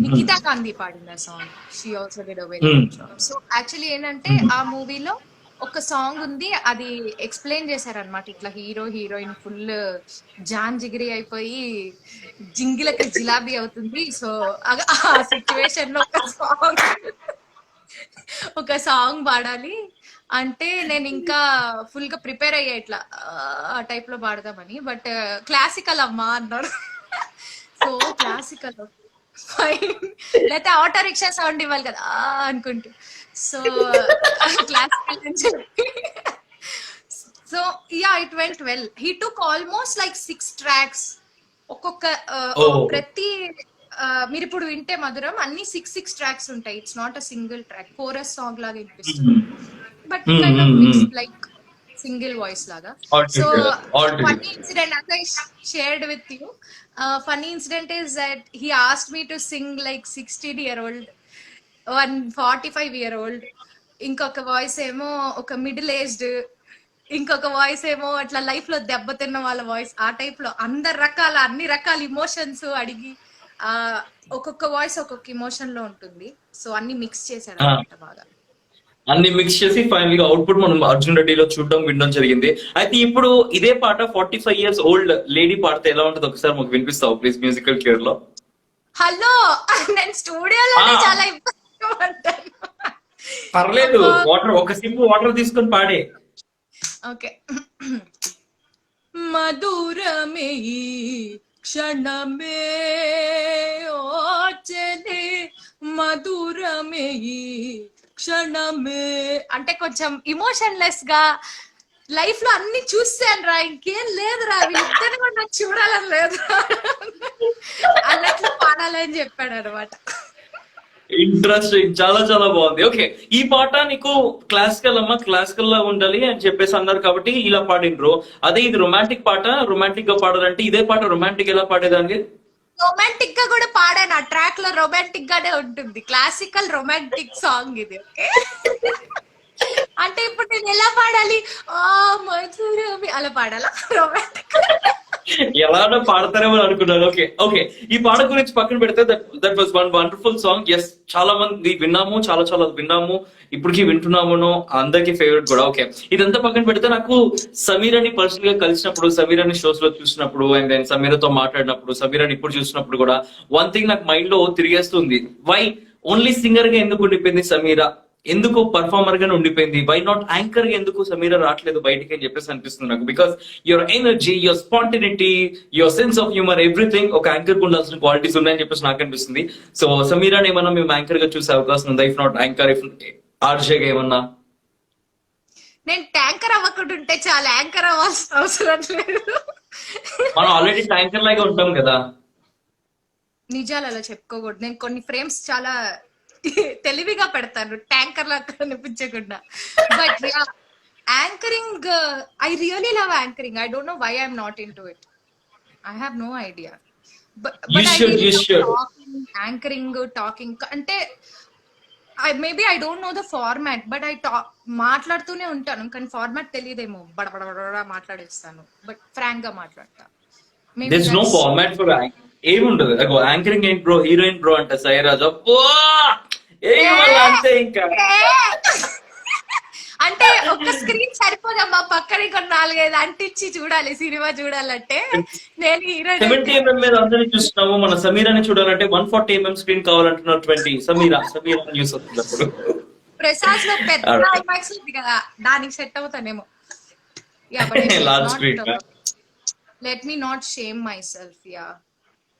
Nikhita Gandhi పాడింది ఆ song. She also did a very good job. So actually ఏంటంటే ఆ మూవీలో ఒక సాంగ్ ఉంది, అది ఎక్స్ప్లెయిన్ చేశారనమాట. ఇట్లా హీరో హీరోయిన్ ఫుల్ జాన్ జిగిరి అయిపోయి జింగిలకి జిలాబీ అవుతుంది. సో ఆ సిచ్యువేషన్ లో ఒక సాంగ్ పాడాలి అంటే నేను ఇంకా ఫుల్ గా ప్రిపేర్ అయ్యా ఇట్లా ఆ టైప్ లో పాడదామని. బట్ క్లాసికల్ అమ్మా అన్నాడు. సో క్లాసికల్ ఫైన్, లేకపోతే ఆటో రిక్షా సౌండ్ ఇవ్వాలి కదా అనుకుంటూ. సో క్లాసికల్ అని చెప్పి. So yeah, it went well. He took almost like 6 tracks. ఒక్కొక్క ప్రతి మీరు ఇప్పుడు వింటే మధురం అన్ని 6 tracks ఉంటాయి. It's not a single track, chorus song లాగా వినిపిస్తుంది, but kind of mix like single voice లాగా. So funny incident as I shared with you, funny incident is that he asked me to sing like 16-year-old, 145-year-old, ఇంకొక voice ఏమో ఒక middle aged, ఇంకొక voice ఏమో అట్లా life లో దెబ్బతిన్న వాళ్ళ వాయిస్. ఆ టైప్ లో అన్ని రకాల ఇమోషన్స్ అడిగి, ఒక్కొక్క వాయిస్ ఒక్కొక్క ఇమోషన్ లో ఉంటుంది. సో అన్ని మిక్స్ చేశారు అన్నమాట బాగా. అన్ని మిక్స్ చేసి ఫైనల్ గా అవుట్పుట్ మనం అర్జున్ రెడ్డిలో చూడడం వినడం జరిగింది. అయితే ఇప్పుడు ఇదే పాట 45 years ఓల్డ్ లేడీ పాడితే ఎలా ఉంటుంది ఒకసారి మాకు వినిపిస్తావు ప్లీజ్, మ్యూజికల్ క్యూర్ లో. హలో, నేను స్టూడియోలోనే చాలా ఇబ్బంది పడ్డాను. పర్లేదు, వాటర్ ఒక సిప్ వాటర్ తీసుకొని పాడే. ఓకే. మధురమే ఈ క్షణమే ఓచలే, మధురమే ఈ క్షణమే అంటే కొంచెం ఇమోషన్లెస్ గా లైఫ్ లో అన్ని చూసాను రా, ఇంకేం లేదురా, వీళ్ళిద్దరిని కూడా నాకు చూడాలని లేదు అన్నట్లు పాడాలని చెప్పాడు అనమాట. ఇంట్రెస్టింగ్, చాలా చాలా బాగుంది. ఓకే, ఈ పాట నీకు క్లాసికల్ అమ్మా, క్లాసికల్ లా ఉండాలి అని చెప్పేసి అన్నారు కాబట్టి ఇలా పాడిండ్రు. అదే ఇది రొమాంటిక్ పాట, రొమాంటిక్ గా పాడాలంటే ఇదే పాట రొమాంటిక్ ఎలా పాడేదానికి? రొమాంటిక్ గా కూడా పాడాను. ఆ ట్రాక్ లో రొమాంటిక్ గానే ఉంటుంది, క్లాసికల్ రొమాంటిక్ సాంగ్ ఇది. ఓకే, అంటే ఇప్పుడు నేను ఎలా పాడాలి? ఆ మధురమే అలా పాడాలా? రొమాంటిక్ ఎలానో పాడతారేమో అనుకున్నాను. ఓకే ఓకే, ఈ పాట గురించి పక్కన పెడితే that was one wonderful song. Yes, చాలా మంది విన్నాము, చాలా చాలా విన్నాము, ఇప్పటికీ వింటున్నాము, అందరికి ఫేవరెట్ కూడా. ఓకే, ఇదంతా పక్కన పెడితే నాకు సమీరాని పర్సనల్ గా కలిసినప్పుడు, సమీరాని షోస్ లో చూసినప్పుడు, అండ్ దెన్ సమీరతో మాట్లాడినప్పుడు, సమీరాని ఇప్పుడు చూసినప్పుడు కూడా వన్ థింగ్ నాకు మైండ్ లో తిరిగేస్తుంది. వై ఓన్లీ సింగర్ గా ఎందుకు ఉండిపోయింది సమీరా? ఎందుకు పర్ఫార్మర్ గానే ఉండిపోయింది? వై నాట్ యాంకర్ గా ఎందుకు సమీరా రావట్లేదు బయటికి అని చెప్పేసి అనిపిస్తుంది నాకు. Because your energy, your spontaneity, your sense of humour, everything ఒక యాంకర్ కు ఉండాల్సిన క్వాలిటీస్ ఉన్నాయని చెప్పేసి నాకు అనిపిస్తుంది. సో సమీరాని ఏమన్నా మేము యాంకర్ గా చూసే అవకాశం ఉందా? ఇఫ్ నాట్ యాంకర్, ఇఫ్ ఆర్జేగా ఏమన్నా? నేను ట్యాంకర్ అవ్వకుండా ఉంటే చాలా, యాంకర్ అవ్వాల్సిన అవసరం లేదు. మనం ఆల్రెడీ ట్యాంకర్ లాగా ఉంటాం కదా. నిజాలు అలా చెప్పుకోకూడదు. నేను కొన్ని ఫ్రేమ్స్ చాలా తెలివిగా పెడతాను, ట్యాంకర్ లాగా కనిపించకుండా. But anchoring, I really love anchoring. I don't know why I'm not into it. I have no idea. Anchoring, talking అంటే maybe I don't know the format, but I మాట్లాడుతూనే ఉంటాను, కానీ format తెలియదేమో, బడబడ మాట్లాడేస్తాను, but Frank గా మాట్లాడతా. No format for ఏముండదు. Anchoring ఏంటి bro, heroine bro అంట సైరాజ్. అంతే ఇంకా అంటే ఒక స్క్రీన్ సరిపోదమ్మా, పక్కన కొన్ని 4-5 అంటించి చూడాలి సినిమా చూడాలంటే. నేను హీరోయిన్ 70 mm మీద అందరినీ చూస్తున్నాము, మన సమీరాని చూడాలంటే 140 mm స్క్రీన్ కావాలంటున్నారు. 20 సమీరా న్యూస్ వస్తున్నప్పుడు ప్రసాద్ లో పెద్ద ఐమాక్స్ ఉంది కదా, దానికి సెట్ అవుతానేమో. Large screen. Let me not shame myself.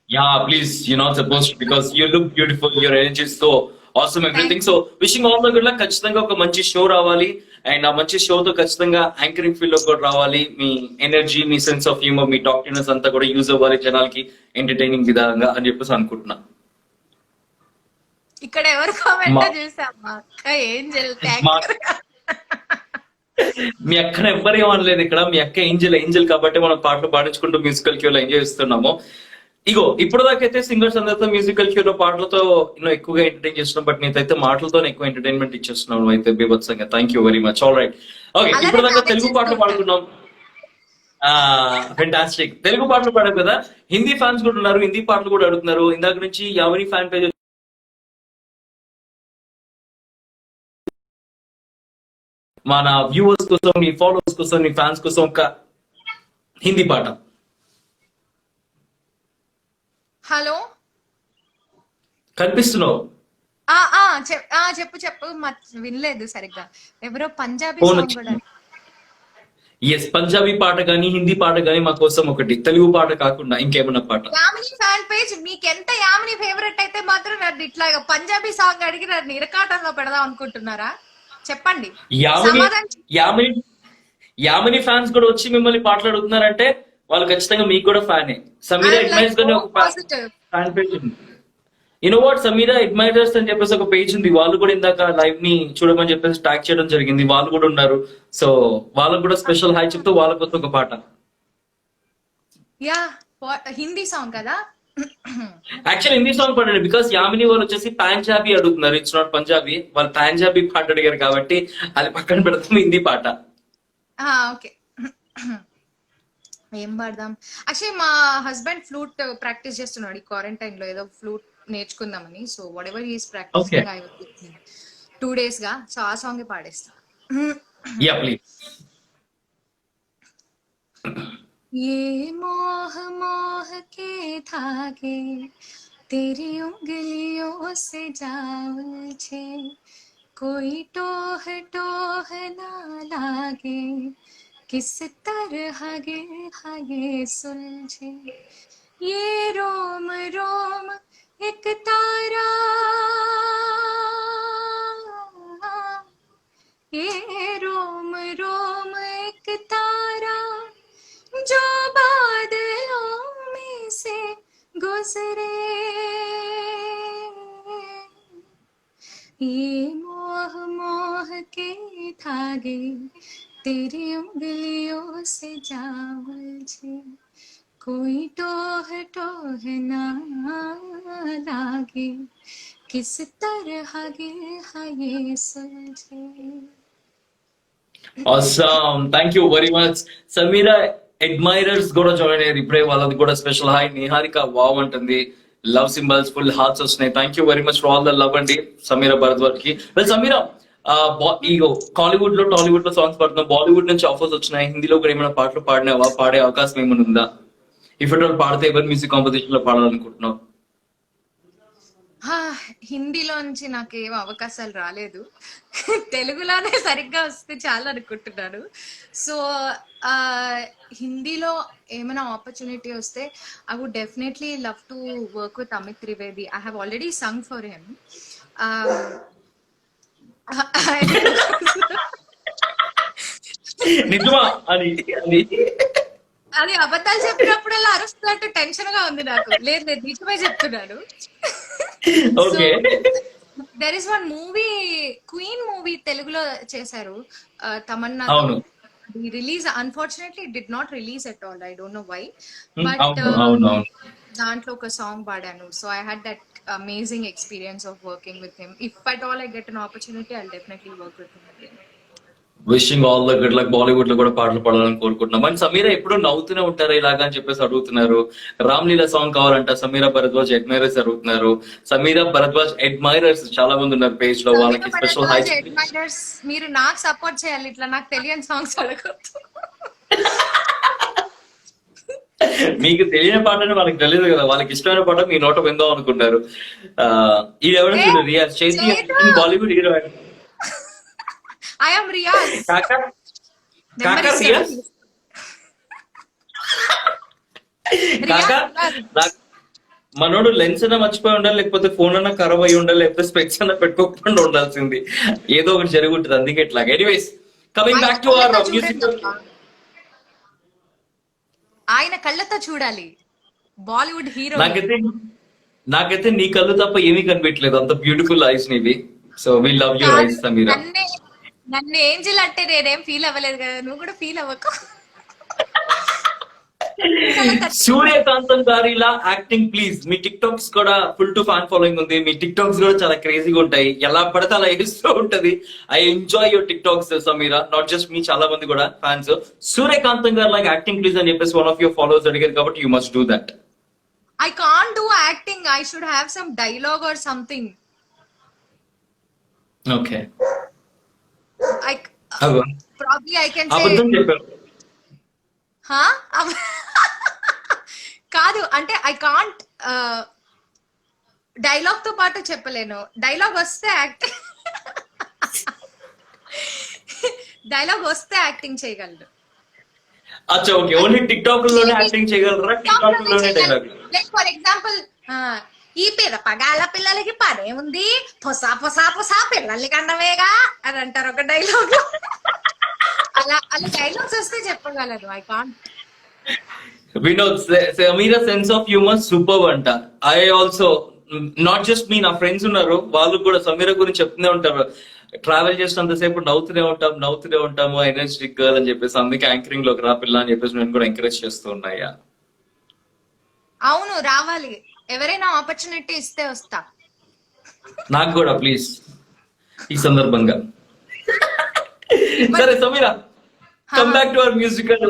Yeah, please, you're not supposed to, because you look beautiful, your energy is so awesome everything. So wishing all the good luck. ఖచ్చితంగా ఒక మంచి show రావాలి and ఆ మంచి షోతో ఖచ్చితంగా anchoring field లో కూడా రావాలి. మీ ఎనర్జీ, మీ సెన్స్ ఆఫ్ హ్యూమర్, మీ టాక్టినెస్ అంతా కూడా యూజ్ అవ్వాలి జనాలకి ఎంటర్టైనింగ్ విధంగా అని చెప్పేసి అనుకుంటున్నా. ఇక్కడ ఎవరు కామెంట్ మా- చూసామ్మా అక్క ఏంజెల్ మా- మీ అక్కన ఎవ్వరు ఏమనలేదు ఇక్కడ. మీ అక్క ఏంజల్ కాబట్టి మనం పాటలు పాడించుకుంటూ మ్యూజికల్ క్యూ లో ఎంజాయ్ చేస్తున్నాము. ఇగో ఇప్పుడు దాకైతే సింగర్స్ అందరితో మ్యూజికల్ క్యూ లో పాటలతో ఎన్నో ఎక్కువగా ఎంటర్టైన్ చేస్తున్నాం. బట్ నీతైతే మాటలతో ఎక్కువ ఎంటర్టైన్మెంట్ ఇచ్చేస్తున్నావు అయితే బీభత్సంగా. Thank you very much. All right, okay. అలానే ఇప్పుడు దాకా బాగా తెలుగు పాటలు చేసుకుంటారు. పాడుకున్నాం. ఫెంటాస్టిక్. తెలుగు పాటలు పాడారు కదా, హిందీ ఫ్యాన్స్ కూడా ఉన్నారు, హిందీ పాటలు కూడా అడుగుతున్నారు. ఇందాక నుంచి యావని ఫ్యాన్ పేజ్ మన వ్యూవర్స్ కోసం, మీ ఫాలోవర్స్ కోసం, మీ ఫ్యాన్స్ కోసం ఒక హిందీ పాట. హలో కనిపిస్తున్నావు? చెప్పు చెప్పు వినలేదు సరిగ్గా. ఎవరో పంజాబీ ఫోన్ సాంగ్ కూడా. ఎస్, పంజాబీ పాట గానీ హిందీ పాట గానీ మా కోసం ఒకటి, తెలుగు పాట కాకుండా ఇంకేమన్నా పాట. యామిని ఫ్యాన్ పేజ్, మీకు ఎంత యామిని ఫేవరెట్ అయితే మాత్రం నన్ను ఇట్లా పంజాబీ సాంగ్ అడిగి నన్ను ఇరకాటంలో పెడదాం అనుకుంటున్నారా? చెప్పండి. యామిని సమాధానం యామిని యామిని ఫ్యాన్స్ కూడా వచ్చి మిమ్మల్ని పాటలు అడుగుతున్నారంటే వాళ్ళు ఖచ్చితంగా మీకు కూడా ఫ్యానే. సమీరా అడ్మైర్స్ గానీ ఒక పాజిటివ్. ఫ్యాన్ పేజ్ ఉంది. యూనో వాట్, సమీరా అడ్మైరర్స్ అని చెప్పేసి ఒక పేజ్ ఉంది. వాళ్ళు కూడా ఇందాక లైవ్ ని చూడమని చెప్పేసి ట్యాగ్ చేయడం జరిగింది. వాళ్ళు కూడా ఉన్నారు. సో వాళ్ళకు కూడా స్పెషల్ హాయ్ చెప్తూ వాళ్ళ కోసం ఒక పాట. యా హిందీ సాంగ్ కదా. యాక్చువల్ హిందీ సాంగ్ పాడండి, బికాస్ యామిని వాళ్ళు వచ్చేసి పంజాబీ అడుగుతున్నారు. It's not Punjabi. వాళ్ళు పంజాబీ పాట అడిగారు కాబట్టి అది పక్కన పెడతాం. హిందీ పాట. ఓకే. ఏం పాడదాం? యాక్చువల్లీ మా హస్బెండ్ ఫ్లూట్ ప్రాక్టీస్ చేస్తున్నాడు ఈ క్వారంటైన్ లో, ఏదో ఫ్లూట్ నేర్చుకుందామని. So whatever he's practising I will 2 days గా. సో ఆ సాంగ్ పాడేస్తా. Yeah please. ये मोह मोह के धागे तेरी उंगलियों से जा उलझे, कोई टोह टोह ना लागे, किस तरह गिर ये सुलझे, ये रोम रोम एक तारा, ये रोम रोम एक तारा जो बादलों में से गुजरे, ये मोह मोह के धागे तेरी उंगलियों से जा उलझे, कोई टोह टोह ना लागे, किस तरह गिर ये सुलझे. Awesome. Thank you very much. Sameera admirers కూడా జాయిన్ అయ్యారు ఇప్పుడే. వాళ్ళది కూడా స్పెషల్ హాయ్. నిహారిక వావ్ అంటుంది. లవ్ సింబల్స్ ఫుల్ హార్ట్స్ వస్తున్నాయి. Thank you very much for all the love అండి సమీరా భరద్వాజ్ కి. వెల్ సమీరా, ఇగో కాలీవుడ్ లో టాలీవుడ్ లో సాంగ్స్ పాడుతున్నావు, బాలీవుడ్ నుంచి ఆఫర్స్ వచ్చినాయి. హిందీలో కూడా ఏమైనా పాటలు పాడినావా? పాడే అవకాశం ఏమైనా ఉందా? ఇఫ్ ఇట్ ఆల్ పాడితే ఎవరి మ్యూజిక్ కాంపోజిషన్ లో పాడాలనుకుంటున్నావు? హిందీలోంచి నాకు ఏం అవకాశాలు రాలేదు. తెలుగులోనే సరిగ్గా వస్తే చాలా అనుకుంటున్నాను. సో హిందీలో ఏమైనా ఆపర్చునిటీ వస్తే I would definitely love to work with Amit Trivedi. I have already sung for him. నిజమా అని అది అబద్ధాలు చెప్పినప్పుడల్లా అరుస్తున్నట్టు టెన్షన్ గా ఉంది నాకు. లేదు లేదు, నిజమే చెప్తున్నాను. Okay. There is one movie, queen movie తెలుగులో చేశారు తమన్నా. అవును. Release unfortunately did not release at all. I don't know why. అవును. దాంట్లో ఒక సాంగ్ పాడాను. So I had that amazing experience of working with him. If at all I get an opportunity I definitely work with him again. Wishing all the good luck. Bollywood లో కూడా పాటలు పాడాలని కోరుకుంటున్నాం. And Sameera ఎప్పుడు నవ్వుతూనే ఉంటారా ఇలాగా అని చెప్పేసి అడుగుతున్నారు. రామ్లీలా సాంగ్ కావాలంట సమీరా భరద్వాజ్ అడ్మైరర్స్ అడుగుతున్నారు. సమీరా భరద్వాజ్ అడ్మైరర్స్ చాలా మంది ఉన్నారు పేజ్ లో. వాళ్ళకి స్పెషల్ హై. మీరు నాకు సపోర్ట్ చేయాలి, ఇట్లా నాకు తెలియని సాంగ్స్ అడగొద్దు. మీకు తెలియని పాటని వాళ్ళకి తెలియదు కదా. వాళ్ళకి ఇష్టమైన పాట మీ నోట విందాం అనుకుంటారు. ఇది ఎవరైనా రియాజ్ చేసి Bollywood hero. I am Riyaz. కాకా రియాజ్. కాకా మనోడు లెన్స్ అన్నా మర్చిపోయి ఉండాలి, లేకపోతే ఫోన్ అన్నా ఖరాబ్ అయి ఉండాలి, లేకపోతే స్పెక్స్ అన్నా పెట్టుకోకుండా ఉండాల్సింది. ఏదో ఒకటి జరుగుతుంది, అందుకే ఇట్లా. ఎనీవేస్, కమింగ్ ఆయన బ్యాక్ టు అవర్ కళ్ళతో మ్యూజిక్. చూడండి అబ్బా. ఆయన కళ్ళతో చూడాలి, బాలీవుడ్ హీరో. నాకైతే నాకైతే నీ కళ్ళు తప్ప ఏమీ కనిపించలేదు, అంత బ్యూటిఫుల్ ఐస్ నీవి. సో వీ లవ్ యువర్ కాదు, ఐస్ సమీరా. నన్నే నన్ను ఏంజిల్ అంటే నేనేం ఫీల్ అవ్వలేదు కదా, నువ్వు కూడా ఫీల్ అవ్వకు. సూర్యకాంతం గారిలా యాక్టింగ్ ప్లీజ్. మీ టిక్ టాక్స్ కూడా ఫుల్ టు ఫ్యాన్ ఫాలోయింగ్ ఉంది, మీ టిక్ టాక్స్ కూడా చాలా క్రేజీగా ఉంటాయి, ఎలా పడితే అలా ఎడుస్తూ ఉంటది. I enjoy your TikToks Sameera, not just me, చాలా మంది కూడా ఫ్యాన్స్. సూర్యకాంతం గారు లాగా యాక్టింగ్ ప్లీజ్ అని చెప్పేసి వన్ ఆఫ్ యువర్ ఫాలోవర్స్ అడిగారు, కాబట్టి you must do that. I can't do acting. I should have some dialogue or something. Okay, I probably I can say. అబద్ధం చెప్పారు. Huh? కాదు అంటే ఐ కాంట్ డైలాగ్ తో పాటు చెప్పలేను. డైలాగ్ వస్తే యాక్టింగ్ డైలాగ్ వస్తే యాక్టింగ్ చేయగలరు. అచ్చా, ఓకే, ఓన్లీ టిక్ టాక్ లోనే యాక్టింగ్ చేయగలరా? టిక్ టాక్ లోనే డైలాగ్. లైక్ ఫర్ ఎగ్జాంపుల్, ఈ పగాల పిల్లలకి పనే ఉంది, పొసా పొసా పొసా పిల్లల్ని కండవేగా అని అంటారు ఒక డైలాగ్. అలా అలా డైలాగ్స్ వస్తే చెప్పగలరు. I can't. Vinod, Sameera sense of humour super అంట. ఐ ఆల్సో, నాట్ జస్ట్ మీ, నా ఫ్రెండ్స్ ఉన్నారు, వాళ్ళు కూడా సమీరా గురించి చెప్తూనే ఉంటారు. ట్రావెల్ చేసినంతసేపు నవ్వుతూనే ఉంటాము, ఎనర్జెటిక్ గర్ల్ అని చెప్పేసి, అందుకే యాంకరింగ్ లోకి రా పిల్ల అని చెప్పేసి నేను కూడా ఎంకరేజ్ చేస్తూ ఉన్నాయా. అవును, రావాలి. ఎవరైనా ఆపర్చునిటీ ఇస్తే వస్తా. నాకు కూడా ప్లీజ్ ఈ సందర్భంగా. సరే Sameera, come back to our musical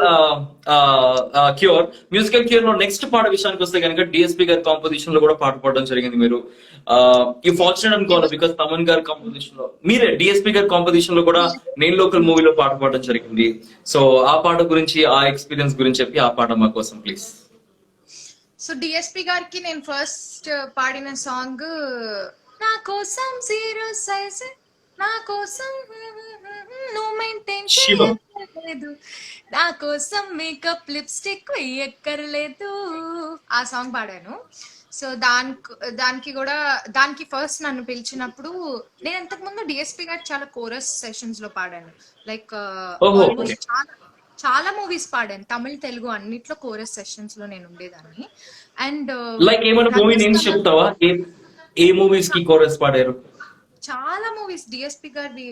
cure. Musical cure లో నెక్స్ట్ పాట విషయానికి వస్తే కనుక డిఎస్పీ గారి కాంపోజిషన్ లో కూడా పాట పాడడం జరిగింది మీరు. ఈ ఫార్చునేట్ అనుకోవాలి, బికాస్ తమన్ గారి కాంపోజిషన్ లో, మీరే డిఎస్పీ గారి కాంపోజిషన్ లో కూడా నేను లోకల్ మూవీలో పాట పాడడం జరిగింది. సో ఆ పాట గురించి, ఆ ఎక్స్పీరియన్స్ గురించి చెప్పి ఆ పాట మా కోసం ప్లీజ్. సో డిఎస్పి గారికి నేను ఫస్ట్ పాడిన సాంగ్ నా కోసం జీరో సైజ్, నా కోసం నువ్వు మెయింటైన్ చేయలేదు, నా కోసం మేకప్ లిప్స్టిక్ వేయక్కర్లేదు, ఆ సాంగ్ పాడాను. సో దానికి ఫస్ట్ నన్ను పిలిచినప్పుడు, నేను ఇంతకు ముందు డిఎస్పి గారు చాలా కోరస్ సెషన్స్ లో పాడాను. లైక్ చాలా మూవీస్ పాడాను, తమిళ్ తెలుగు అన్నిట్లో కోరస్ సెషన్స్ లో నేను ఉండేదాన్ని. అండ్ లైక్ ఏమైనా మూవీ నేమ్స్ చెప్తావా? ఏ మూవీస్ కి కోరస్ పాడారు? చాలా మూవీస్ డిఎస్పి గారి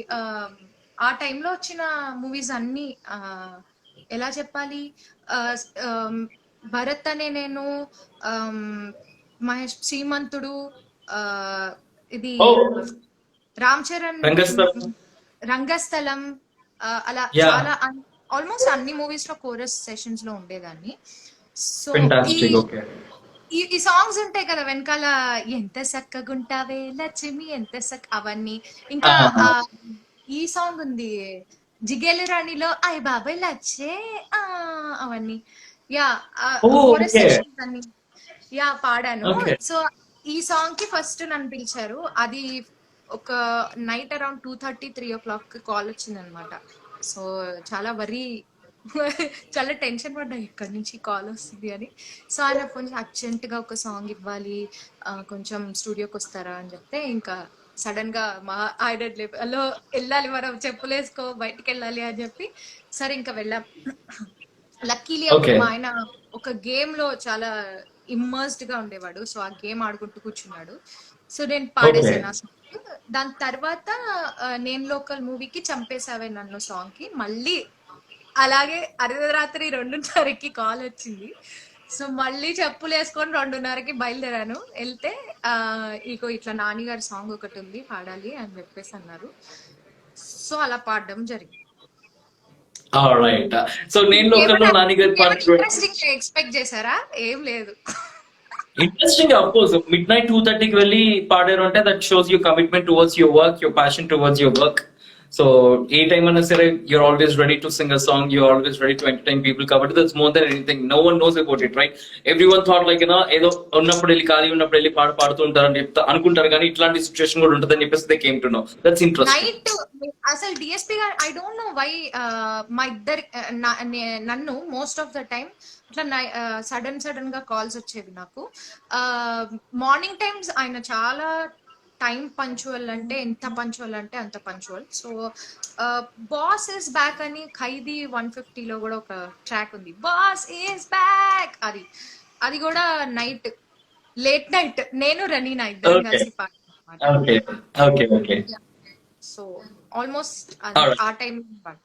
ఆ టైంలో వచ్చిన మూవీస్ అన్ని, ఎలా చెప్పాలి, భరత్ అనే నేను, మహేష్ శ్రీమంతుడు, ఇది రామ్ చరణ్, రంగస్థలం, అలా చాలా ఆల్మోస్ట్ అన్ని మూవీస్ లో కోరస్ సెషన్స్ లో ఉండేదాన్ని. సో ఈ సాంగ్స్ ఉంటాయి కదా వెనకాల, ఎంత చక్కగుంటావే లక్ష్మి, ఎంత అవన్నీ. ఇంకా ఈ సాంగ్ ఉంది జిగేలు రాణిలో, అయ్ బాబాయ్ లచ్చే, అవన్నీ యా కోరస్ సెషన్స్ అన్ని యా పాడాను. సో ఈ సాంగ్ కి ఫస్ట్ నన్ను పిలిచారు. అది ఒక నైట్ అరౌండ్ 2:30, 3 o'clock కాల్ వచ్చింది అనమాట. సో చాలా చాలా టెన్షన్ పడ్డా, ఎక్కడి నుంచి కాల్ వస్తుంది అని. సో ఆయన కొంచెం అర్జెంట్ గా ఒక సాంగ్ ఇవ్వాలి, కొంచెం స్టూడియోకి వస్తారా అని చెప్తే, ఇంకా సడన్ గా ఆయన హలో వెళ్ళాలి, మనం చెప్పులేసుకో బయటికి వెళ్ళాలి అని చెప్పి, సరే ఇంకా వెళ్ళాం. లక్కీలీ ఆయన ఒక గేమ్ లో చాలా ఇమ్మర్స్డ్ గా ఉండేవాడు. సో ఆ గేమ్ ఆడుకుంటూ కూర్చున్నాడు. సో నేను పాడేసాను ఆ సాంగ్. దాని తర్వాత నేను లోకల్ మూవీకి చంపేసావే నన్ను సాంగ్ కి మళ్ళీ అలాగే అర్ధరాత్రి 2:30కి కాల్ వచ్చింది. సో మళ్ళీ చెప్పులు వేసుకొని 2:30కి బయలుదేరాను. వెళ్తే ఇగో ఇట్లా నాని గారి సాంగ్ ఒకటి ఉంది పాడాలి అని చెప్పేసి అన్నారు. సో అలా పాడడం జరిగింది. సో నేను లోకల్ నాని గారి పాట ఎక్స్పెక్ట్ చేశారా? ఏం లేదు. ఇంట్రెస్టింగ్, ఆఫ్ కోర్స్ midnight 2:30కి వెళ్ళి పాడారు అంటే that shows your commitment towards your work, your passion towards your work. So ఏ టైం అయినా సరే you're always ready to sing a song, you're always ready to entertain people, కాబట్టి that's more than anything. No one knows about it, right? Everyone thought like ఏదో ఉన్నప్పుడు వెళ్ళి ఖాళీ ఉన్నప్పుడు వెళ్ళి పాడుతూ ఉంటారని చెప్తా అనుకుంటారు, కానీ ఇట్లాంటి సిచ్యువేషన్ కూడా ఉంటుందని చెప్పేసి they came to no. That's interesting. Night అసలు డిఎస్పీ గారు ఐ డోంట్ నో వై మా ఇద్దరి నన్ను మోస్ట్ ఆఫ్ ద టైం అట్లా సడన్ గా కాల్స్ వచ్చేవి నాకు. మార్నింగ్ టైమ్స్ ఆయన చాలా టైం పంచువల్ అంటే ఎంత పంచువల్ అంటే అంత punctual. So boss is back అని ఖైదీ 150లో కూడా ఒక ట్రాక్ ఉంది, బాస్ ఇస్ బ్యాక్. అది కూడా నైట్, లేట్ నైట్ నేను రనీనా ఇద్దరం కలిసి పాట. సో ఆల్మోస్ట్ ఆ టైం పాట.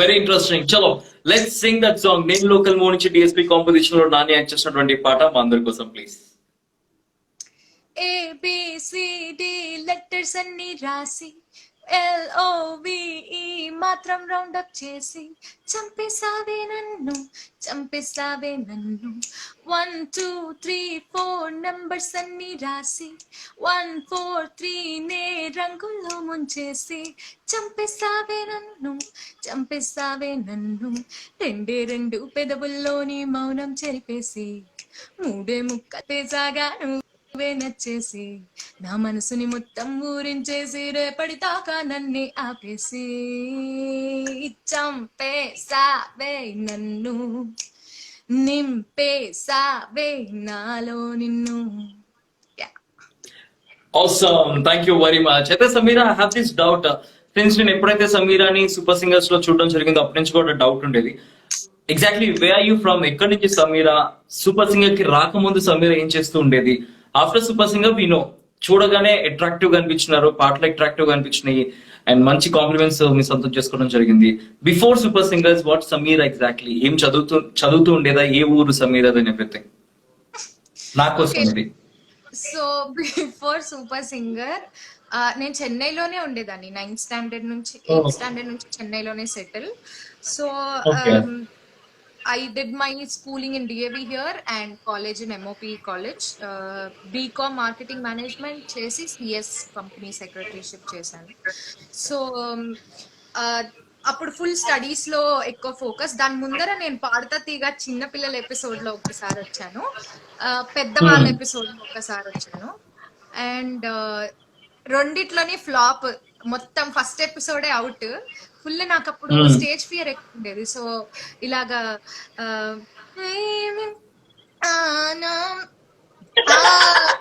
Very interesting. చలో లెట్స్ సింగ్ దట్ సాంగ్. నేను లోకల్ మో నుంచి డిఎస్పీ కాంపోజిషన్ లో నాని యాక్ట్ చేసినటువంటి పాట మా అందరి కోసం ప్లీజ్. ABCD లెటర్స్ అన్ని రాసి LOVE మాత్రం రౌండ్ అప్ చేసి చంపేసావే నన్ను 1 2 3 4 నంబర్స్ అన్ని రాసి 1 4 3 నే రంగుల్లో ముంచేసి చంపేసావే నన్ను రెండు పెదవుల్లోని మౌనం చెరిపేసి 3 ముక్కతే సాగాను నచ్చేసి నా మనసుని మొత్తం ఊరించేసి రేపటి దాకా నన్ను ఆపేసి చంపేసావే నన్ను నింపేసావే నాలో నిన్ను. Awesome. Thank you very much. అయితే Sameera, I have this doubt. Friends, నేను ఎప్పుడైతే సమీరాని సూపర్ సింగర్స్ లో చూడడం జరిగిందో అప్పటి నుంచి కూడా డౌట్ ఉండేది. Exactly where are you from? ఎక్కడి నుంచి సమీరా? సూపర్ సింగర్ కి రాకముందు సమీరా ఏం చేస్తూ ఉండేది? After super singer we know, చూడగానే అట్రాక్టివ్ గా అనిపించినారు, పాటలు అట్రాక్టివ్ గా అనిపించినాయి, అండ్ మంచి కాంప్లిమెంట్స్ మీ సొంతం చేసుకోవడం జరిగింది. Before super singers what Sameera exactly? ఏం చదువుతూ ఉండేదా? ఏ ఊరు సమీరా అని ఎవ్రీథింగ్ నాకోసం ఇది. సో బిఫోర్ సూపర్ సింగర్ నేను చెన్నైలోనే ఉండేదాన్ని. 9th స్టాండర్డ్ నుంచి 8th స్టాండర్డ్ నుంచి చెన్నైలోనే settle. So I did my schooling in DAV here and college in MOP college. BCom marketing management చేసి CS కంపెనీ సెక్రటరీషిప్ చేశాను. సో అప్పుడు ఫుల్ స్టడీస్ లో ఎక్కువ ఫోకస్. దాని ముందర నేను పాడతా తీగ చిన్నపిల్లల ఎపిసోడ్ లో ఒకసారి వచ్చాను, పెద్దవాళ్ళ ఎపిసోడ్ లో ఒకసారి వచ్చాను, అండ్ రెండిట్లోని ఫ్లాప్. మొత్తం ఫస్ట్ ఎపిసోడే అవుట్. ఫుల్ నాకు అప్పుడు స్టేజ్ ఫియర్ ఎక్కువ ఉండేది. సో ఇలాగా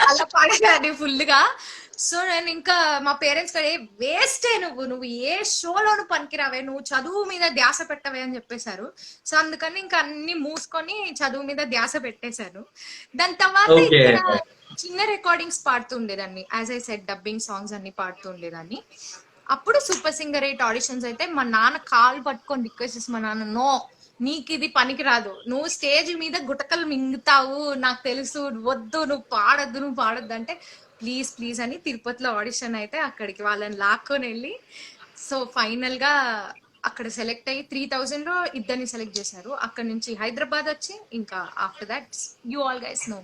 అలా పాడేదాన్ని ఫుల్ గా. సో నేను ఇంకా మా పేరెంట్స్ కూడా వేస్టే, నువ్వు ఏ షోలోను పనికిరావే, నువ్వు చదువు మీద ధ్యాస పెట్టవే అని చెప్పేశారు. సో అందుకని ఇంకా అన్ని మూసుకొని చదువు మీద ధ్యాస పెట్టేశాను. దాని తర్వాత ఇక్కడ చిన్న రికార్డింగ్స్ పాడుతూ ఉండేదాన్ని, as I said dubbing songs అన్ని పాడుతూ ఉండేదాన్ని. అప్పుడు సూపర్ సింగర్ 8 ఆడిషన్స్ అయితే మా నాన్న కాలు పట్టుకొని రిక్వెస్ట్ చేసి, మా నాన్న నో, నీకు ఇది పనికిరాదు, నువ్వు స్టేజ్ మీద గుటకలు మింగుతావు, నాకు తెలుసు, వద్దు, నువ్వు పాడొద్దు అంటే ప్లీజ్ అని తిరుపతిలో ఆడిషన్ అయితే అక్కడికి వాళ్ళని లాక్కొని వెళ్ళి, సో ఫైనల్ గా అక్కడ సెలెక్ట్ అయ్యి 3000 లో ఇద్దరిని సెలెక్ట్ చేశారు. అక్కడ నుంచి హైదరాబాద్ వచ్చి ఇంకా after that you all guys know.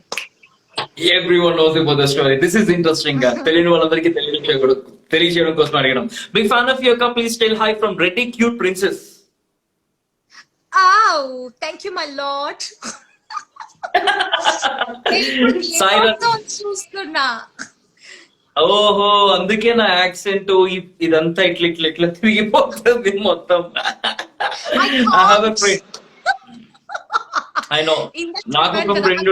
Everyone knows about the story. This is interesting. తెలియని వాళ్ళందరికీ తెలియజేయడం కోసం అడిగడం. Big fan of your please tell hi from Reddy Cute Princess. Oh, thank you my lord. చూస్తున్నా. ఓహో, అందుకే నా యాక్సెంట్ ఇదంతా ఇట్లా తిరిగిపోతుంది మొత్తం. I have a friend. I know. నాకు ఒక ఫ్రెండ్.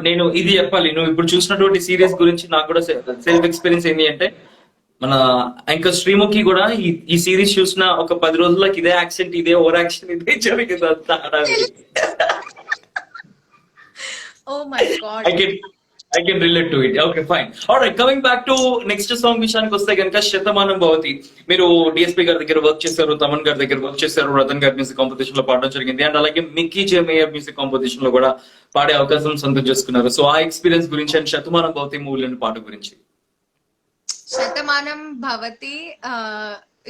నేను ఇది చెప్పాలి, నువ్వు ఇప్పుడు చూసినటువంటి సీరియస్ గురించి నాకు కూడా సెల్ఫ్ ఎక్స్పీరియన్స్ ఏంటి అంటే, మన ఇంకా శ్రీముఖి కూడా ఈ సిరీస్ చూసిన ఒక 10 రోజులకి ఇదే యాక్సెంట్, ఇదే ఓవర్ యాక్షన్, ఇదే జరిగింది అంతా. Oh my god. I can relate to it. Okay, fine. All right, coming back to next song విషయానికి వస్తే కనుక శతమానం భవతి. మీరు డిఎస్పీ గారి దగ్గర వర్క్ చేశారు, తమన్ గారి దగ్గర వర్క్ చేశారు, రతన్ గారి మ్యూజిక్ కాంపిటీషన్ లో పాడడం జరిగింది, అండ్ అలాగే మిక్కీ జేమేయర్ మ్యూజిక్ కాంపిటీషన్ లో కూడా పాడే అవకాశం సొంతం చేసుకున్నారు. సో ఆ ఎక్స్పీరియన్స్ గురించి అండ్ శతమానం భవతి మూవీలోని పాట గురించి. Shatamanam Bhavati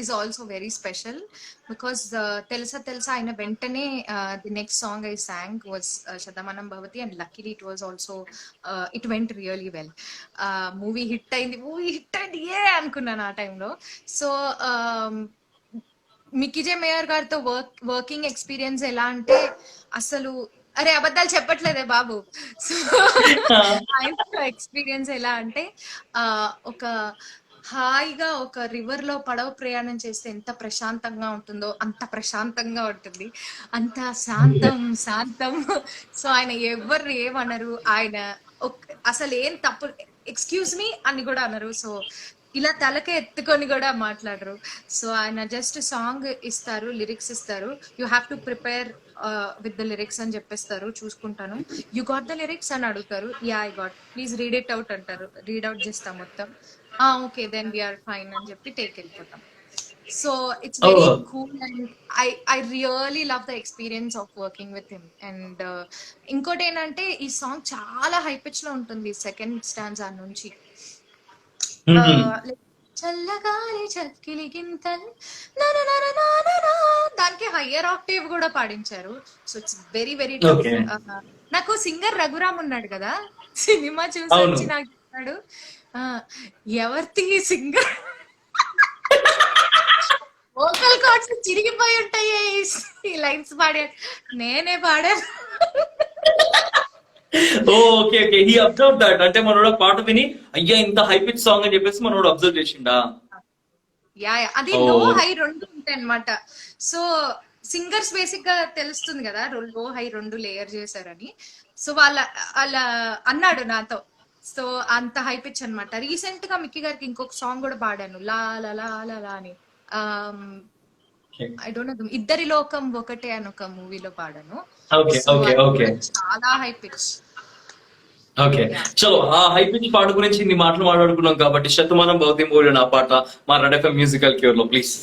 is also very special because Telsa Telsa ఆయన వెంటనే the next song I sang was Shadamanam Bhavati, and luckily it was also it went really well. Movie hit అయింది ఏ అనుకున్నాను ఆ టైంలో. సో మిక్కీ జే మేయర్ గారితో వర్కింగ్ ఎక్స్పీరియన్స్ ఎలా అంటే అసలు అరే అబద్ధాలు చెప్పట్లేదే బాబు. సో ఆయనతో ఎక్స్పీరియన్స్ ఎలా అంటే ఒక హాయిగా ఒక రివర్ లో పడవ ప్రయాణం చేస్తే ఎంత ప్రశాంతంగా ఉంటుందో అంత ప్రశాంతంగా ఉంటుంది. అంత శాంతం శాంతం. సో ఆయన ఎవరు ఏమనరు, ఆయన అసలు ఏం తప్పు ఎక్స్క్యూజ్ మీ అని కూడా అనరు. సో ఇలా తలకే ఎత్తుకొని కూడా మాట్లాడరు. సో ఆయన జస్ట్ సాంగ్ ఇస్తారు, లిరిక్స్ ఇస్తారు, you have to prepare with the lyrics అని చెప్పేస్తారు, చూసుకుంటాను. యూ గాట్ ద లిరిక్స్ అని అడుగుతారు, yeah I got, please read it out అంటారు, రీడ్ అవుట్ చేస్తాం మొత్తం, ఓకే దెన్ వీఆర్ ఫైన్ అని చెప్పి టేక్ వెళ్ళిపోతాం. So it's very cool and I really love the experience of working with him. And ఇంకోటి ఏంటంటే ఈ సాంగ్ చాలా హై పిచ్ లో ఉంటుంది సెకండ్ స్టాండ్స్ నుంచి. చల్లగాలి చక్కిలి గింతలు దానికి హయ్యర్ ఆక్టేవ్ కూడా పాడించారు. So it's very very tough. నాకు సింగర్ రఘురామ్ ఉన్నాడు కదా, సినిమా చూసి వచ్చి నాకు చెప్పాడు, ఎవరిది సింగర్ వోకల్ కార్డ్స్ చిరిగిపోయి ఉంటాయి ఈ లైన్స్ పాడా, నేనే పాడాను. Okay okay, he observe that. అంటే మనోడు పాట విని అయ్యా ఇంత హై పిచ్ సాంగ్ అని చెప్పేసి మనోడు అబ్జర్వ్ చేసిండా. యా అది లో హై రెండు ఉంటాయి అన్నమాట. సో సింగర్స్ బేసిక్ గా తెలుస్తుంది కదా లో హై రెండు లేయర్ చేశారని. సో వాళ్ళ అన్నాడు నాతో. సో అంత హై పిచ్ అనమాట. రీసెంట్ గా మిక్కీ గారికి ఇంకొక సాంగ్ కూడా పాడాను, లా లా లా లా అని. ఐ డోంట్ నో, ఇద్దరి లోకం ఒకటే అని ఒక మూవీలో పాడాను. చాలా హై పిచ్. ఓకే, చలో ఆ హై పిచ్ పాట గురించి ఇన్ని మాటలు మాట్లాడుకున్నాం కాబట్టి శతమానం భవతి మూవీ నా పాట మా రెడ్ ఎఫ్ఎం మ్యూజికల్ క్యూర్ లో ప్లీజ్.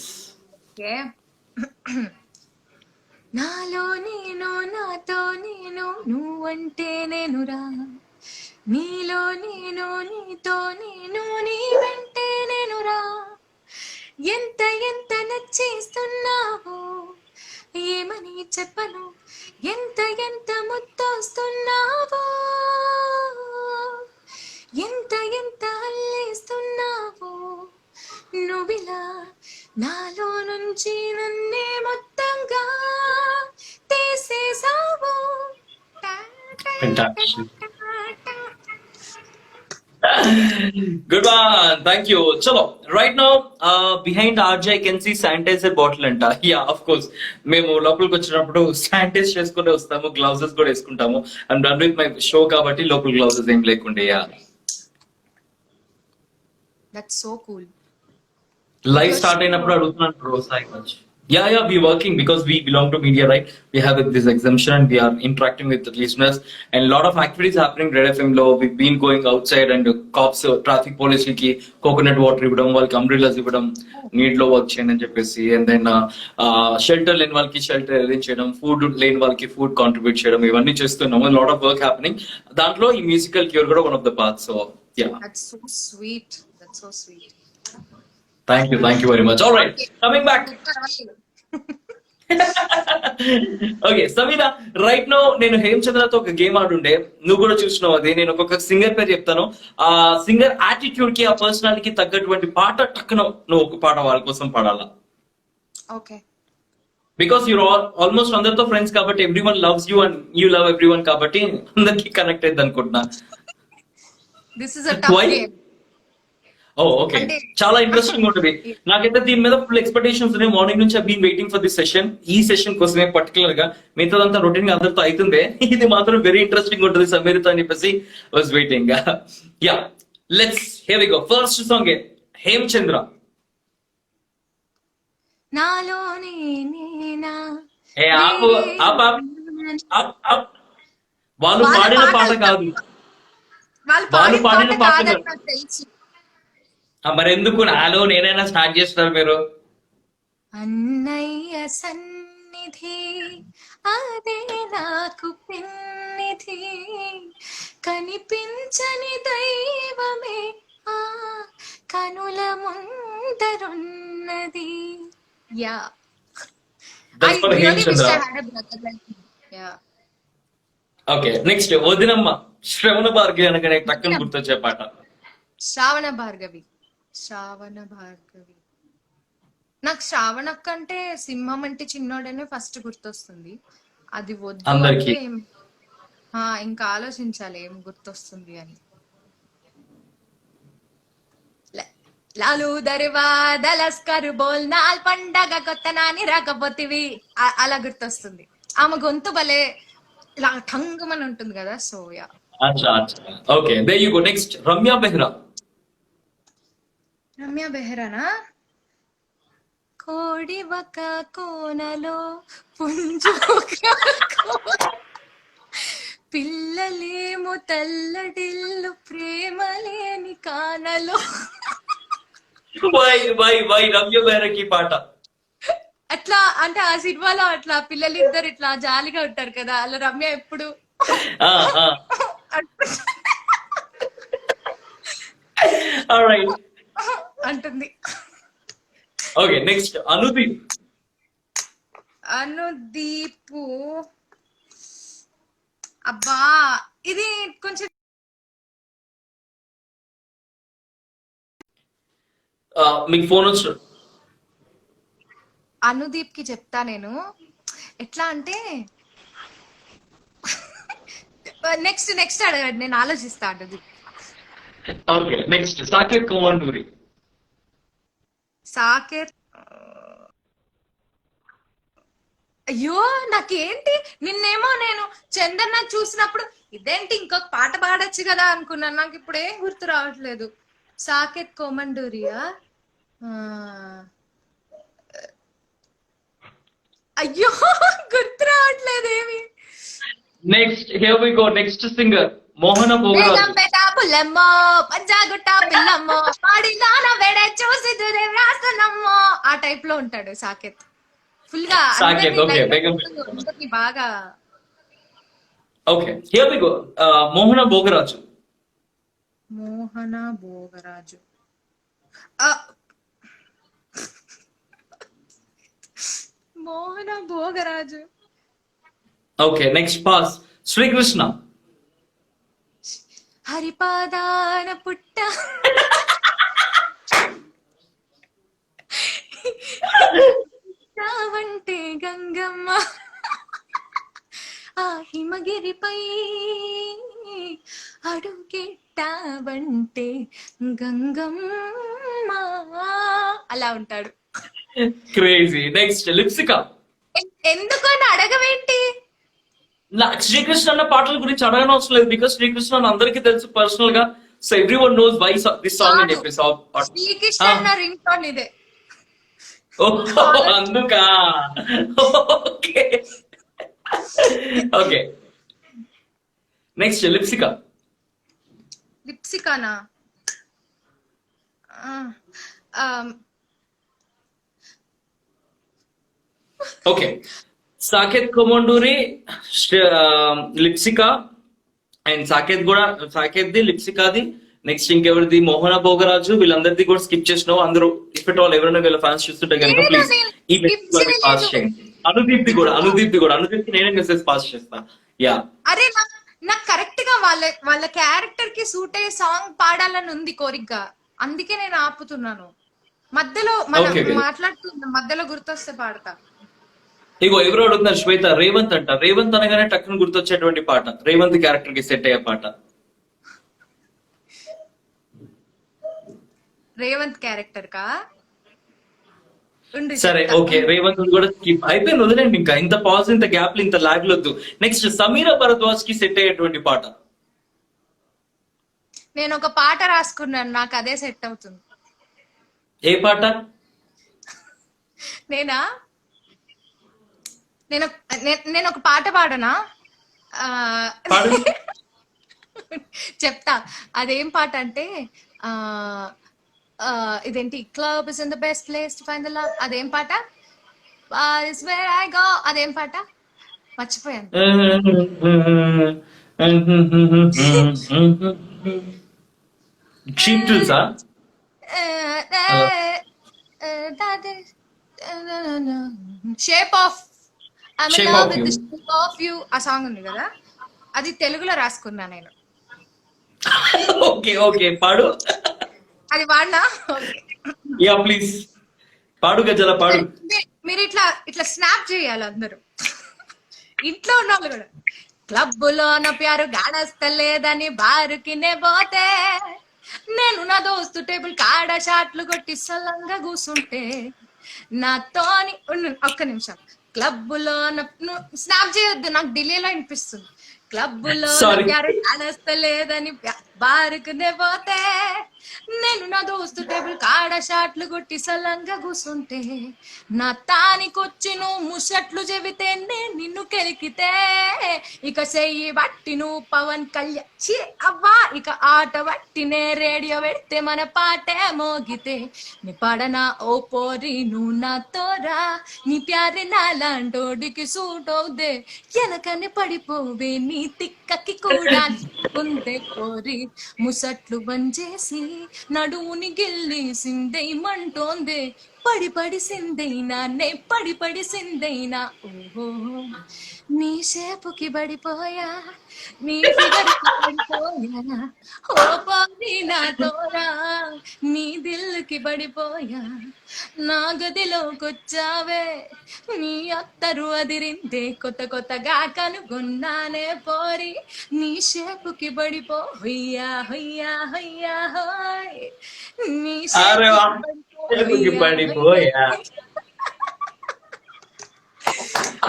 నాలో నేను నాతో నేను నువ్వంటే నేనురా, నీలో నేను నీతో నేను నీ వెంటే నేనురా, ఎంత ఎంత నచ్చేస్తున్నావో ఏమని చెప్పను, ఎంత ఎంత ముద్దొస్తున్నావో, ఎంత ఎంత అల్లేస్తున్నావో, నువ్విలా నాలో నుంచి నన్నే మొత్తంగా తీసేసావో. Good one, thank you. Chalo, right now behind RJ I can see sanitizer bottle anta. Yeah, of course. మేము లోపలికి వచ్చినప్పుడు శానిటైజ్ చేసుకుని వస్తాము, గ్లౌజెస్ కూడా వేసుకుంటాము. I'm done with my show కాబట్టి లోపల గ్లౌజెస్ ఏం లేకుండే. Yeah, that's so cool. Live start అయినప్పుడు అడుగుతున్నాను బ్రో సాయి గురించి. Yeah, we working because we belong to media, right? We have this exemption and we are interacting with the listeners and a lot of activities happening Red FM lo. We've been going outside and cops, traffic police ki coconut water ivodam, వాళ్ళకి umbrellas ivodam, need lo work cheyani cheppesi, and then shelter lane వాళ్ళకి shelter arrange చేయడం, food lane వాళ్ళకి food contribute చేయడం, ఇవన్నీ చేస్తున్నాము. A lot of work happening దాంట్లో ఈ musical cure కూడా one of the parts. So yeah, that's so sweet, that's so sweet. Thank you very much. All right, coming back. Okay Sameera, right now నేను హేమచంద్రతో ఒక game ఆడుండే, నువ్వు కూడా చూసినావు అది. నేను ఒక్కొక్క సింగర్ పేరు చెప్తాను, ఆ సింగర్ యాటిట్యూడ్ కి ఆ పర్సనాలిటీకి తగ్గటువంటి పాట టక్కున నువ్వు ఒక పాట వాళ్ళ కోసం పాడాలా. ఓకే, బికాస్ యూర్ ఆల్మోస్ట్ అందరితో ఫ్రెండ్స్ కాబట్టి everyone loves you and you love everyone కాబట్టి అందరికి కనెక్ట్ అయింది అనుకుంటున్నా. This is a tough game. Okay, చాలా ఇంట్రెస్టింగ్ ఉంటుంది. నాకైతే దీని మీద ఫుల్ ఎక్స్పెక్టేషన్స్ ఉన్నాయి. మార్నింగ్ నుంచి I been waiting for this session. ఈ సెషన్ కోసమే పర్టికులర్ గా, మిగతాదంతా రొటీన్ గా అందరితో అవుతుంది, ఇది మాత్రం వెరీ ఇంట్రెస్టింగ్ ఉంటుంది సమీరతో అని చెప్పేసి was waiting. Yeah, let's hear we go. First song Hemachandra. నాలోనే నేనా వాళ్ళు పాడిన పాట కాదు, వాళ్ళు పాడిన పాట తెలుసు. మరి ఎందుకు నాలో నేనైనా స్టార్ట్ చేస్తున్నారు మీరు? అన్నయ్య సన్నిధి అదే నాకు పెన్నిధి, కనిపించని దైవమే కనుల ముందరున్నది. Yeah, I that's for really wish Hemachandra. I had a brother like him. Yeah. Okay, next వదినమ్మ శ్రవణ భార్గవి అనగానే టక్కన గుర్తొచ్చే పాట. శ్రావణ భార్గవి. శ్రావణ భార్గవి. నాకు శ్రావణక్క అంటే సింహం అంటే చిన్నోడనే ఫస్ట్ గుర్తొస్తుంది. అది వద్దు అందరికీ. అంటే ఇంకా ఆలోచించాలి ఏం గుర్తొస్తుంది అని. లాలు దర్వాద లస్కరు బోల్ నాల్ పండగ కొత్త నాని రాకపోతివి అలా గుర్తొస్తుంది. ఆమె గొంతు భలే ఇలా ఠంగుమని ఉంటుంది కదా. So yeah. అచ్చా అచ్చా. Okay, there you go. Next Ramya Behara. Ramya బెహ్రానా? కోడి ఒక కోనలో పుంజు పిల్లలేమో తల్లడిల్లు ప్రేమ లేని కానలో. వై రమ్య బెహ్రాకి పాట? అట్లా అంటే ఆ సినిమాలో అట్లా పిల్లలిద్దరు ఇట్లా జాలిగా ఉంటారు కదా, అలా రమ్య ఎప్పుడు ఆల్రైట్ అంటుంది. Okay, next Anudeep. అనుదీపు. అబ్బా, ఇది కొంచెం మీకు ఫోన్ వచ్చు? అనుదీప్ కి చెప్తా నేను. ఎట్లా అంటే నెక్స్ట్ నెక్స్ట్ అడగండి, నేను ఆలోచిస్తా. అనుదీప్. Okay, next Saketh Komanduri. సాకేత్. అయ్యో నాకేంటి, నిన్నేమో నేను చందన్న చూసినప్పుడు ఇదేంటి ఇంకొక పాట పాడొచ్చు కదా అనుకున్నాను. నాకు ఇప్పుడు ఏం గుర్తు రావట్లేదు. సాకేత్ కోమండూరియా? అయ్యో గుర్తు రావట్లేదు ఏమి. Next here we go. Next singer Mohana Bhogaraju. పుల్లమ్మో పంజాగుట్ట పిల్లమ్మో పాడిలాన వేడే చూసి దురే వ్రాసనమ్మో ఆ టైప్ లో ఉంటాడు సాకేత్. ఫుల్ గా సాకేత్, ఓకే, అందరినీ బాగా. Okay, here we go. Mohana Bhogaraju. Mohana Bhogaraju. Mohana Bhogaraju. Okay, next pass. Srikrishna. హరిపాదాన పుట్ట రావంటే గంగమ్మ ఆ హిమగిరిపై అడుగెట్టావంటే గంగమ్మ అలా ఉంటాడు. క్రేజీ. నెక్స్ట్ లిప్సికా. ఎందుకు అని అడగవేంటి? శ్రీకృష్ణ అన్న పాటల గురించి అడగనవసరం లేదు, బికాస్ శ్రీకృష్ణ అని అందరికీ తెలుసు పర్సనల్ గా. So everyone knows why this song అని చెప్పేసి. శ్రీకృష్ణ అన్న రింగ్ టోన్ ఇదే. అందుకా? Okay okay, next Lipsika. లిప్సికానా? ఓకే, సాకేత్ కొమండూరి, లిప్సికా. అండ్ సాకేత్ కూడా, సాకేత్ది, లిప్సికాది. నెక్స్ట్ ఇంకెవరిది? మోహన భోగరాజు. వీళ్ళందరిది కూడా స్కిప్ చేసినావు. అందరూ ఇఫ్ ఎట్ ఆల్ ఎవరైనా వీళ్ళ ఫ్యాన్స్ చూస్తుంటే కనుక ప్లీజ్ ఈ మెసేజ్ పాస్ చేయండి. అనుదీప్ది కూడా, అనుదీప్కి నేనే మెసేజ్ పాస్ చేస్తా. యా. అరే నాకు కరెక్ట్ గా వాళ్ళ క్యారెక్టర్ కి సూట్ అయ్యే సాంగ్ పాడాలని ఉంది కోరికగా, అందుకే నేను ఆపుతున్నాను. మధ్యలో మనం మాట్లాడుతున్నా, మధ్యలో గుర్తొస్తే పాడతా. ఇగో ఎవరు అడుగుతున్నారు? శ్వేత. రేవంత్ అంట. రేవంత్ అనగానే టక్కున గుర్తొచ్చేటువంటి పాట, రేవంత్ క్యారెక్టర్ కి సెట్ అయ్యే పాట. రేవంత్ క్యారెక్టర్ కా? సరే, ఓకే, రేవంత్ కూడా స్కిప్ అయిపోయింది, వదిలేండి. ఇంకా ఇంత పాజ్, ఇంత గ్యాప్, ఇంత లాగ్ లొద్దు. నెక్స్ట్ సమీర భరద్వాజ్ కి సెట్ అయ్యేటువంటి పాట. నేను ఒక పాట రాసుకున్నాను, నాకు అదే సెట్ అవుతుంది. ఏ పాట? నేనా? నేను ఒక పాట పాడనా? చెప్తా. అదేం పాట అంటే ఇదేంటి, club is in the best place to find the love. అదేం పాట? Is where I go. అదేం పాట? మర్చిపోయాను. చీప్ థ్రిల్సా? Shape of I'm in shape love of with you. The shape of you ఆ సాంగ్ ఉంది కదా, అది తెలుగులో రాసుకున్నా నేను. ఓకే ఓకే పాడు. అది వాడినా. ఓకే, యా ప్లీజ్ పాడు గజల పాడు. మీరు ఇట్లా ఇట్లా స్నాప్ చేయాలి అందరూ, ఇంట్లో ఉన్న వాళ్ళు కూడా. క్లబ్బులో నా ప్యారు గాడస్తలేదని బారుకినే పోతే, నేను నా దోస్తు టేబుల్ కాడ షాట్లు కొట్టి సల్లంగా కూసుంటే, నాతోని ఒక్క నిమిషం. క్లబ్బులో స్నాప్ చేయొద్దు, నాకు డిలేలో వినిపిస్తుంది. క్లబ్బులో నా సారీ. ప్యారు కాడస్తలేదని బారుకునే పోతే, నేను నా దోస్తు టేబుల్ కాడ షాట్లు కొట్టి సల్లంగా కూసుంటే, నా తానికొచ్చి నువ్వు ముసట్లు చెబితే నేను నిన్ను కెలికితే, ఇక చెయ్యి బట్టి నువ్వు పవన్ కళ్యాణ్ ఛీ అవ్వా, ఇక ఆట బట్టినే రేడియో పెడితే మన పాటే మోగితే, నీ పడనా ఓ పోరి నువ్వు నా తోరా, నీ ప్యారి నాలాంటోడికి సూట్ అవుదే, వెనకనే పడిపోవే నీ తిక్కకి కూడా ఉందే కోరి, ముసట్లు బంజేసి నడువుని గిల్లి సిందైమంటోందే, పడి పడి సిందైనా నే పడి పడి సిందైనా, ఓహో నీ షేపుకి పడిపోయా, నీ ఫిగర్కి పడిపోయా, ఓ పోనీ నా తోరా, నీ దిల్లుకి పడిపోయా, నా గదిలోకొచ్చావే, నీ అత్తరు అదిరిందే, కొత్త కొత్తగా కనుగొన్నానే పోరి, నీ షేపుకి పడిపో హొయ్యా హొయ్యా హొయ్యా హోయ్, నీ అరే వా, షేపుకి షేపుకి పడిపో హొయ్యా పడిపోయా.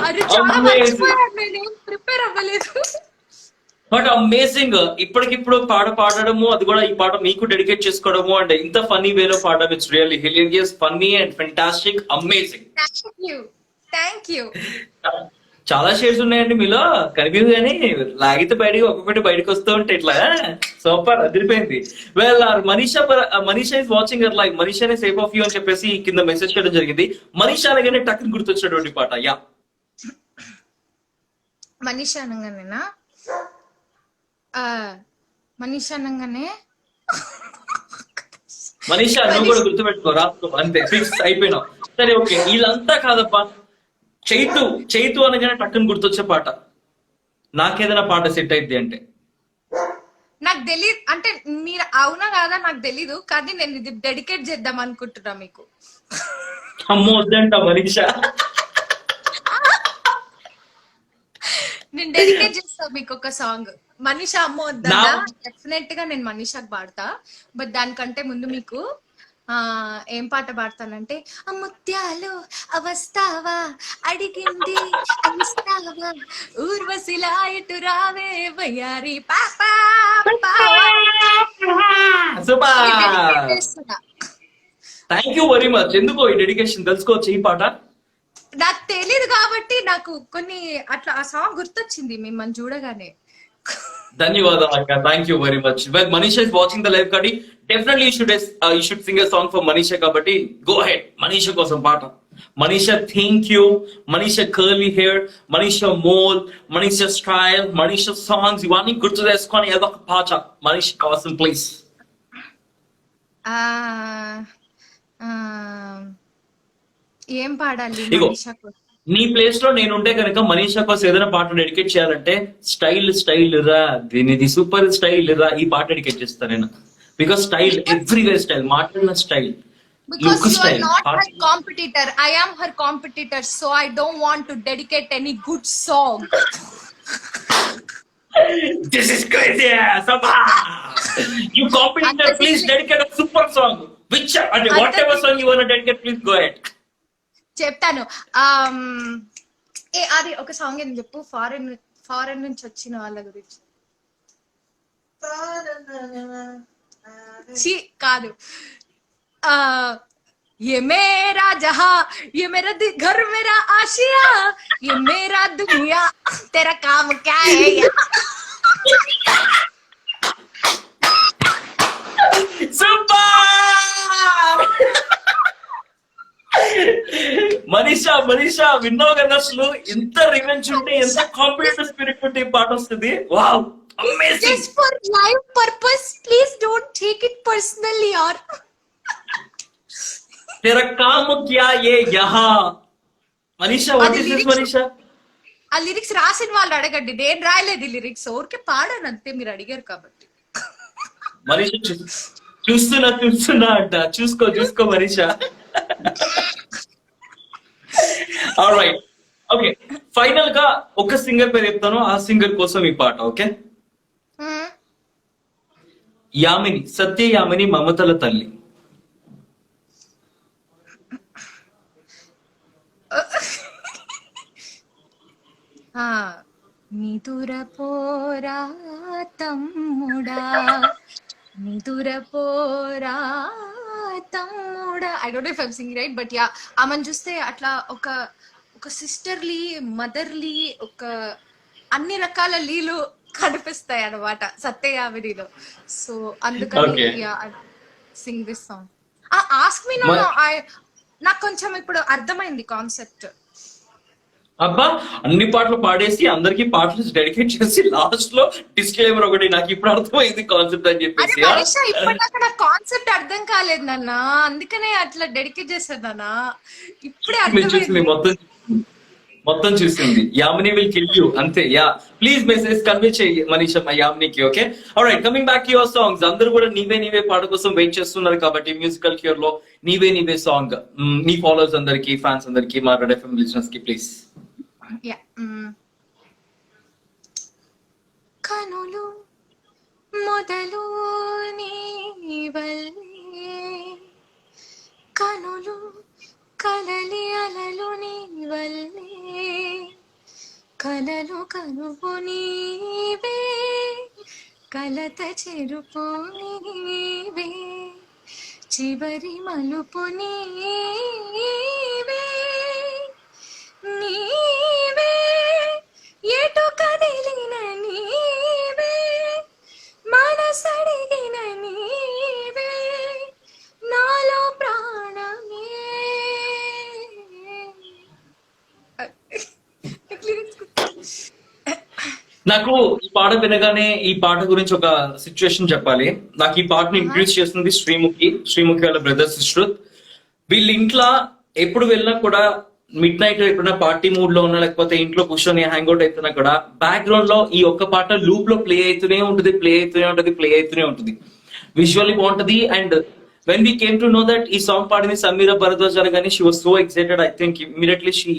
అది చాలా అమేజింగ్ మర్చిపోయాను, నేనేం ప్రిపేర్ అవ్వలేదు. But amazing. ఇప్పటికిప్పుడు పాడడము, అది కూడా ఈ పాట మీకు డెడికేట్ చేసుకోవడము, అండ్ ఇంత ఫన్నీ వేలో పాడడం, it's really hilarious, funny and fantastic, amazing. Thank you, thank you. చాలా షేడ్స్ ఉన్నాయండి మీలో, కనిపించదు కానీ లాగితే బయటికి ఒక్కొక్కటి బయటకు వస్తూ ఉంటే ఇట్లా సూపర్ అదిరిపోయింది. Well Manisha is watching your live. మనీషానే సేఫ్ ఆఫ్ యూ అని చెప్పేసి కింద మెసేజ్ చేయడం జరిగింది. మనీషా అనగానే టక్కుని గుర్తొచ్చినటువంటి పాట. యా మనీషా అనగానేనా? మనీషా అనగానే మనీషా నువ్వు కూడా గుర్తుపెట్టుకో, రాసుకో, అంతే ఫిక్స్ అయిపోయినావు. సరే ఓకే, వీళ్ళంతా కాదప్పా, చైతు అనగానే టక్కుని గుర్తొచ్చే పాట, నాకేదైనా పాట సెట్ అయింది అంటే. నాకు తెలియదు, అంటే మీరు అవునా కాదా నాకు తెలీదు, కానీ నేను ఇది డెడికేట్ చేద్దాం అనుకుంటున్నా మీకు. అమ్మో వద్దంట మనీషా. నేను డెడికేట్ చేస్తా మీకు ఒక సాంగ్. మనీషా అమ్మ వద్దా, డెఫినెట్ గా నేను మనీషాకి పాడతా. బట్ దానికంటే ముందు మీకు ఏం పాట పాడతానంటే, ముత్యాలు అవస్తావా అడిగింది అవిస్తావా, ఊర్వశిలా ఇటు రావే వయ్యారి పాపా. Thank you very much. ఎందుకో ఈ డెడికేషన్ తెలుసుకోవచ్చు ఈ పాట. నాకు తెలీదు కాబట్టి నాకు కొన్ని అట్లా ఆ సాంగ్ గుర్తొచ్చింది మిమ్మల్ని చూడగానే. ధన్యవాదాలు అక్క, thank you very much. Well Manisha is watching the live కాబట్టి definitely you should sing a song for Manisha, కాబట్టి గో హెడ్ మనీషా కోసం పాట. Manisha thank you, Manisha curly hair, Manisha mole, Manisha style, Manisha songs ఇవన్నీ గుర్తు చేసుకొని ఏదో ఒక పాట మనీషా కోసం ప్లీజ్. ఏం పాడాలి ఇగో, మనీషా కోసం? నీ ప్లేస్ లో నేనుంటే కనుక మనీషా కోసం ఏదైనా పాట డెడికేట్ చేయాలంటే స్టైల్ రా, దీనిది సూపర్ స్టైల్ రా, ఈ పాట డెడికేట్ చేస్తాను నేను. బికాస్ స్టైల్ ఎవ్రీవేర్ స్టైల్, మాట్లాడిన style, Because look you are style. not her competitor, I am her competitor, so I don't want to dedicate any good song. This is crazy, Sabha. You competitor, please dedicate a super song. Which, whatever song you want to dedicate, please go ahead. చెప్తాను. అది ఒక song ఏం చెప్పు, foreign నుంచి వచ్చిన వాళ్ళ గురించి. కాదు, ये मेरा जहां, ये मेरा घर, मेरा आशिया, ये मेरा दुनिया, तेरा काम क्या है Super! మనీషా విన్నావు కదా, అసలు ఎంత రివెంజ్ ఉంటే, ఎంత కాంపిటేటివ్ స్పిరిట్ ఉంటే ఈ పాట వస్తుంది. Wow, amazing. Just for live purpose, please don't take it personally, yaar. तेरा काम क्या ये यहाँ మనీషా వాట్ అది ఇస్ దిస్ లిరిక్స్ మనీషా ఆ లిరిక్స్ రాసిన వాళ్ళు అడగండి, నేను రాయలేదు లిరిక్స్, ఊరికే పాడాను అంతే, మీరు అడిగారు కాబట్టి. మనీషా చూస్తున్నా అంట, చూసుకో మనీషా. ఆల్రైట్, ఓకే, ఫైనల్ గా ఒక సింగర్ పేరు చెప్తాను, ఆ సింగర్ కోసం ఈ పాట. ఓకే, మ్మ్. యామిని, సత్య యామిని, మమతల తల్లి. ఆ, నిదుర పోరా తమ్ముడా, నిదుర పోరా తమ్ముడా. I don't no if I'm singing right, but yeah, ఆమెను చూస్తే అట్లా ఒక ఒక సిస్టర్లీ, మదర్లీ, ఒక అన్ని రకాల లీలు కనిపిస్తాయి అన్నమాట సత్యయామినిలో. సో అందుకని okay, yeah, sing this song. Ask me no, నాకు కొంచెం ఇప్పుడు అర్థమైంది కాన్సెప్ట్. అబ్బా, అన్ని పాటలు పాడేసి అందరికి పాటలు డెడికేట్ చేసి లాస్ట్ లో డిస్క్లైమర్ ఒకటి, నాకు ఇప్పుడు అర్థమైంది కాన్సెప్ట్ అని అరే చెప్పేసి. మనీషా, ఇప్పటిదాకా నాకు కాన్సెప్ట్ అర్థం కాలేదు నాన్న, అందుకనే అట్లా డెడికేట్ చేశాను నాన్న, ఇప్పుడే మీరు చూసింది అర్థమైంది. మొత్తం చూసింది. యామిని విల్ కిల్ యూ అంతే. యా, ప్లీజ్ మెసేజ్ కన్వే చేయి మనీషా మా యామినికి. Okay, alright, coming back to your songs. అందరూ కూడా నీవే పాట కోసం వెయిట్ చేస్తున్నారు కాబట్టి మ్యూజికల్ క్యూర్ లో నీవే సాంగ్ నీ ఫాలోవర్స్ అందరికి, ఫ్యాన్స్ అందరికి, మా రెడ్ ఎఫ్ఎం లిజనర్స్ కి ప్లీజ్. యా, కనులు మొదలు నీవల్లే, కనులు కలలి అలలు నీవల్లే, కలలు కనుపు నీవే, కలత చెరుపు నీవే, చివరి మలుపు నీవే, నీవే ఎటు కదిలిన నీవే, మనసడిగిన నీవే, నాలో ప్రాణమే. నాకు ఈ పాట వినగానే ఈ పాట గురించి ఒక సిచ్యువేషన్ చెప్పాలి. నాకు ఈ పాటని ఇంట్రడ్యూస్ చేస్తుంది శ్రీముఖి వాళ్ళ బ్రదర్ సిస్టర్. వీళ్ళ ఇంట్లో ఎప్పుడు వెళ్ళినా కూడా మిడ్ నైట్ ఎప్పుడైనా పార్టీ మూడ్ లో ఉన్నా, లేకపోతే ఇంట్లో కూర్చొని హ్యాంగ్ అవుట్ అవుతున్నా కూడా బ్యాక్గ్రౌండ్ లో ఈ ఒక్క పాట లూప్ లో ప్లే అవుతూనే ఉంటుంది. విజువల్లీ బాగుంటది. And when we came to know that ఈ సాంగ్ పాడింది సమీరా భరద్వాజ్ అనగానే she was so excited. I think immediately she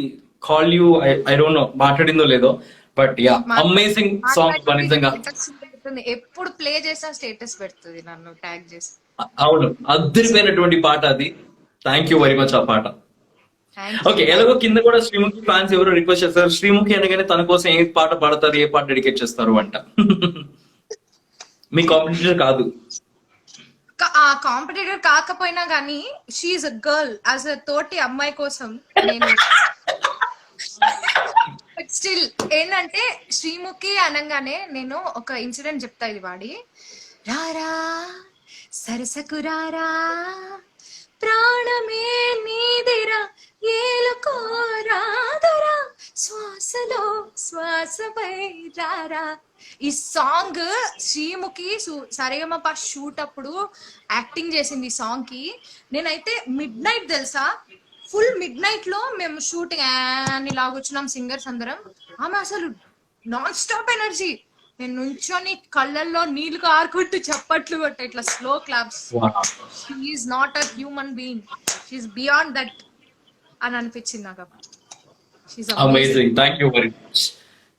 call you. I don't know మాట్లాడిందో లేదో, బట్ యా, అమేజింగ్ సాంగ్ నిజంగా. ఎప్పుడు ప్లే చేసా స్టేటస్ పెడుతుంది నన్ను ట్యాగ్ చేసి. అవును, అద్దరిపోయినటువంటి పాట అది. థ్యాంక్ యూ వెరీ మచ్ ఆ పాట. Thank okay, you. ఎలాగో కింద కూడా శ్రీముఖి ఫ్యాన్స్ ఎవరు రిక్వెస్ట్ చేస్తారు, శ్రీముఖి అనగానే తన కోసం ఏ పాట పాడతారు, ఏ పాట డెడికేట్ చేస్తారు అంట. మీ కాంపిటీటర్ కాదు. ఆ కాంపిటేటర్ కాకపోయినా గానీ she's a girl, as a తోటి అమ్మాయి కోసం నేను స్టిల్ ఏంటంటే శ్రీముఖి అనగానే నేను ఒక ఇన్సిడెంట్ చెప్తా. ఇది వాడి రారా సరసకు రారా, ప్రాణమే నీదిరా, ఏలుకోరాదురా, శ్వాసలో శ్వాసపై రారా. ఈ సాంగ్ శ్రీముఖి సరేగమప షూట్ అప్పుడు యాక్టింగ్ చేసింది ఈ సాంగ్ కి. నేనైతే మిడ్ నైట్ తెలుసా, ఫుల్ మిడ్ నైట్ లో మేము షూటింగ్ అని లాగొచ్చినాం సింగర్స్ అందరం. ఆమె అసలు నాన్ స్టాప్ ఎనర్జీ, నేను నుంచొని కళ్ళల్లో నీళ్లు కారుకుంటూ చప్పట్లు కొట్ట ఇట్లా slow claps. She's not a human being, she's beyond that అని అనిపించింది నాకు. Amazing, thank you very much.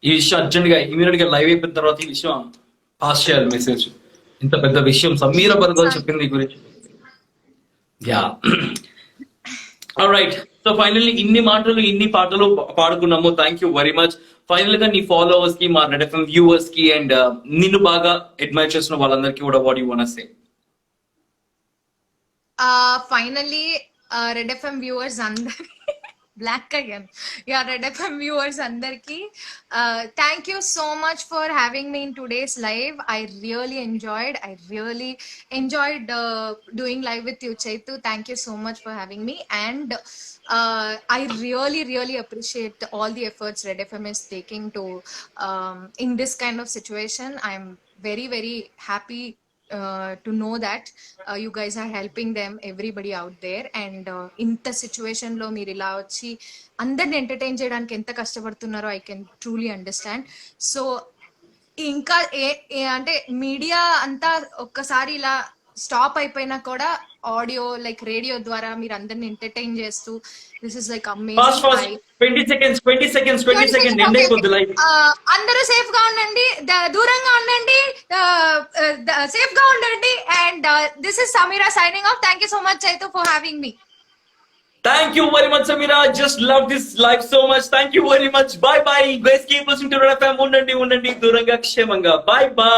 ఈ విషయం అర్జెంట్ గా ఇమీడియట్ గా లైవ్ అయిపోయిన తర్వాత ఈ విషయం పాస్ చేయాలి మెసేజ్. ఇంత పెద్ద విషయం సమీరా భరద్వాజ్ చెప్పింది ఈ గురించి. Yeah, alright. సో ఫైనల్లీ ఇన్ని మాటలు ఇన్ని పాటలు పాడుకున్నాము. Thank you very much. Final గా నీ ఫాలోవర్స్ కి, మా రెడ్ ఎఫ్ఎం వ్యూవర్స్ కి, అండ్ నిన్ను బాగా అడ్మైర్ చేసిన వాళ్ళందరికీ కూడా what you want to say? Finally red FM viewers అందరి block again, yeah, red FM viewers అందరికి thank you so much for having me in today's live. I really enjoyed doing live with you Chaitu. Thank you so much for having me, and I really appreciate all the efforts Red FM is taking to in this kind of situation. I'm very happy to know that you guys are helping them, everybody out there, and ఇంత situation లో మీరు ఇలా వచ్చి అందరిని entertain చేయడానికి ఎంత కష్టపడుతున్నారో I can truly understand. So ఇంకా అంటే మీడియా అంతా ఒక్కసారి ఇలా స్టాప్ అయిపోయినా కూడా ఆడియో లైక్ రేడియో ద్వారా మీరు అందరిని ఎంటర్టైన్ చేస్తూ this is like Fast, fast. Amazing. 20 seconds. 20 seconds. End అయిపోద్ది live. అందరూ సేఫ్ గా ఉండండి, దూరంగా ఉండండి, సేఫ్ గా ఉండండి. And this is Sameera signing off. Thank you so much Chaitu for having me. Thank you very much, Samira. Just love this live so much. Thank you very much. Bye bye. Guys, keep listening to Red FM. ఉండండి దూరంగా క్షేమంగా. Bye bye.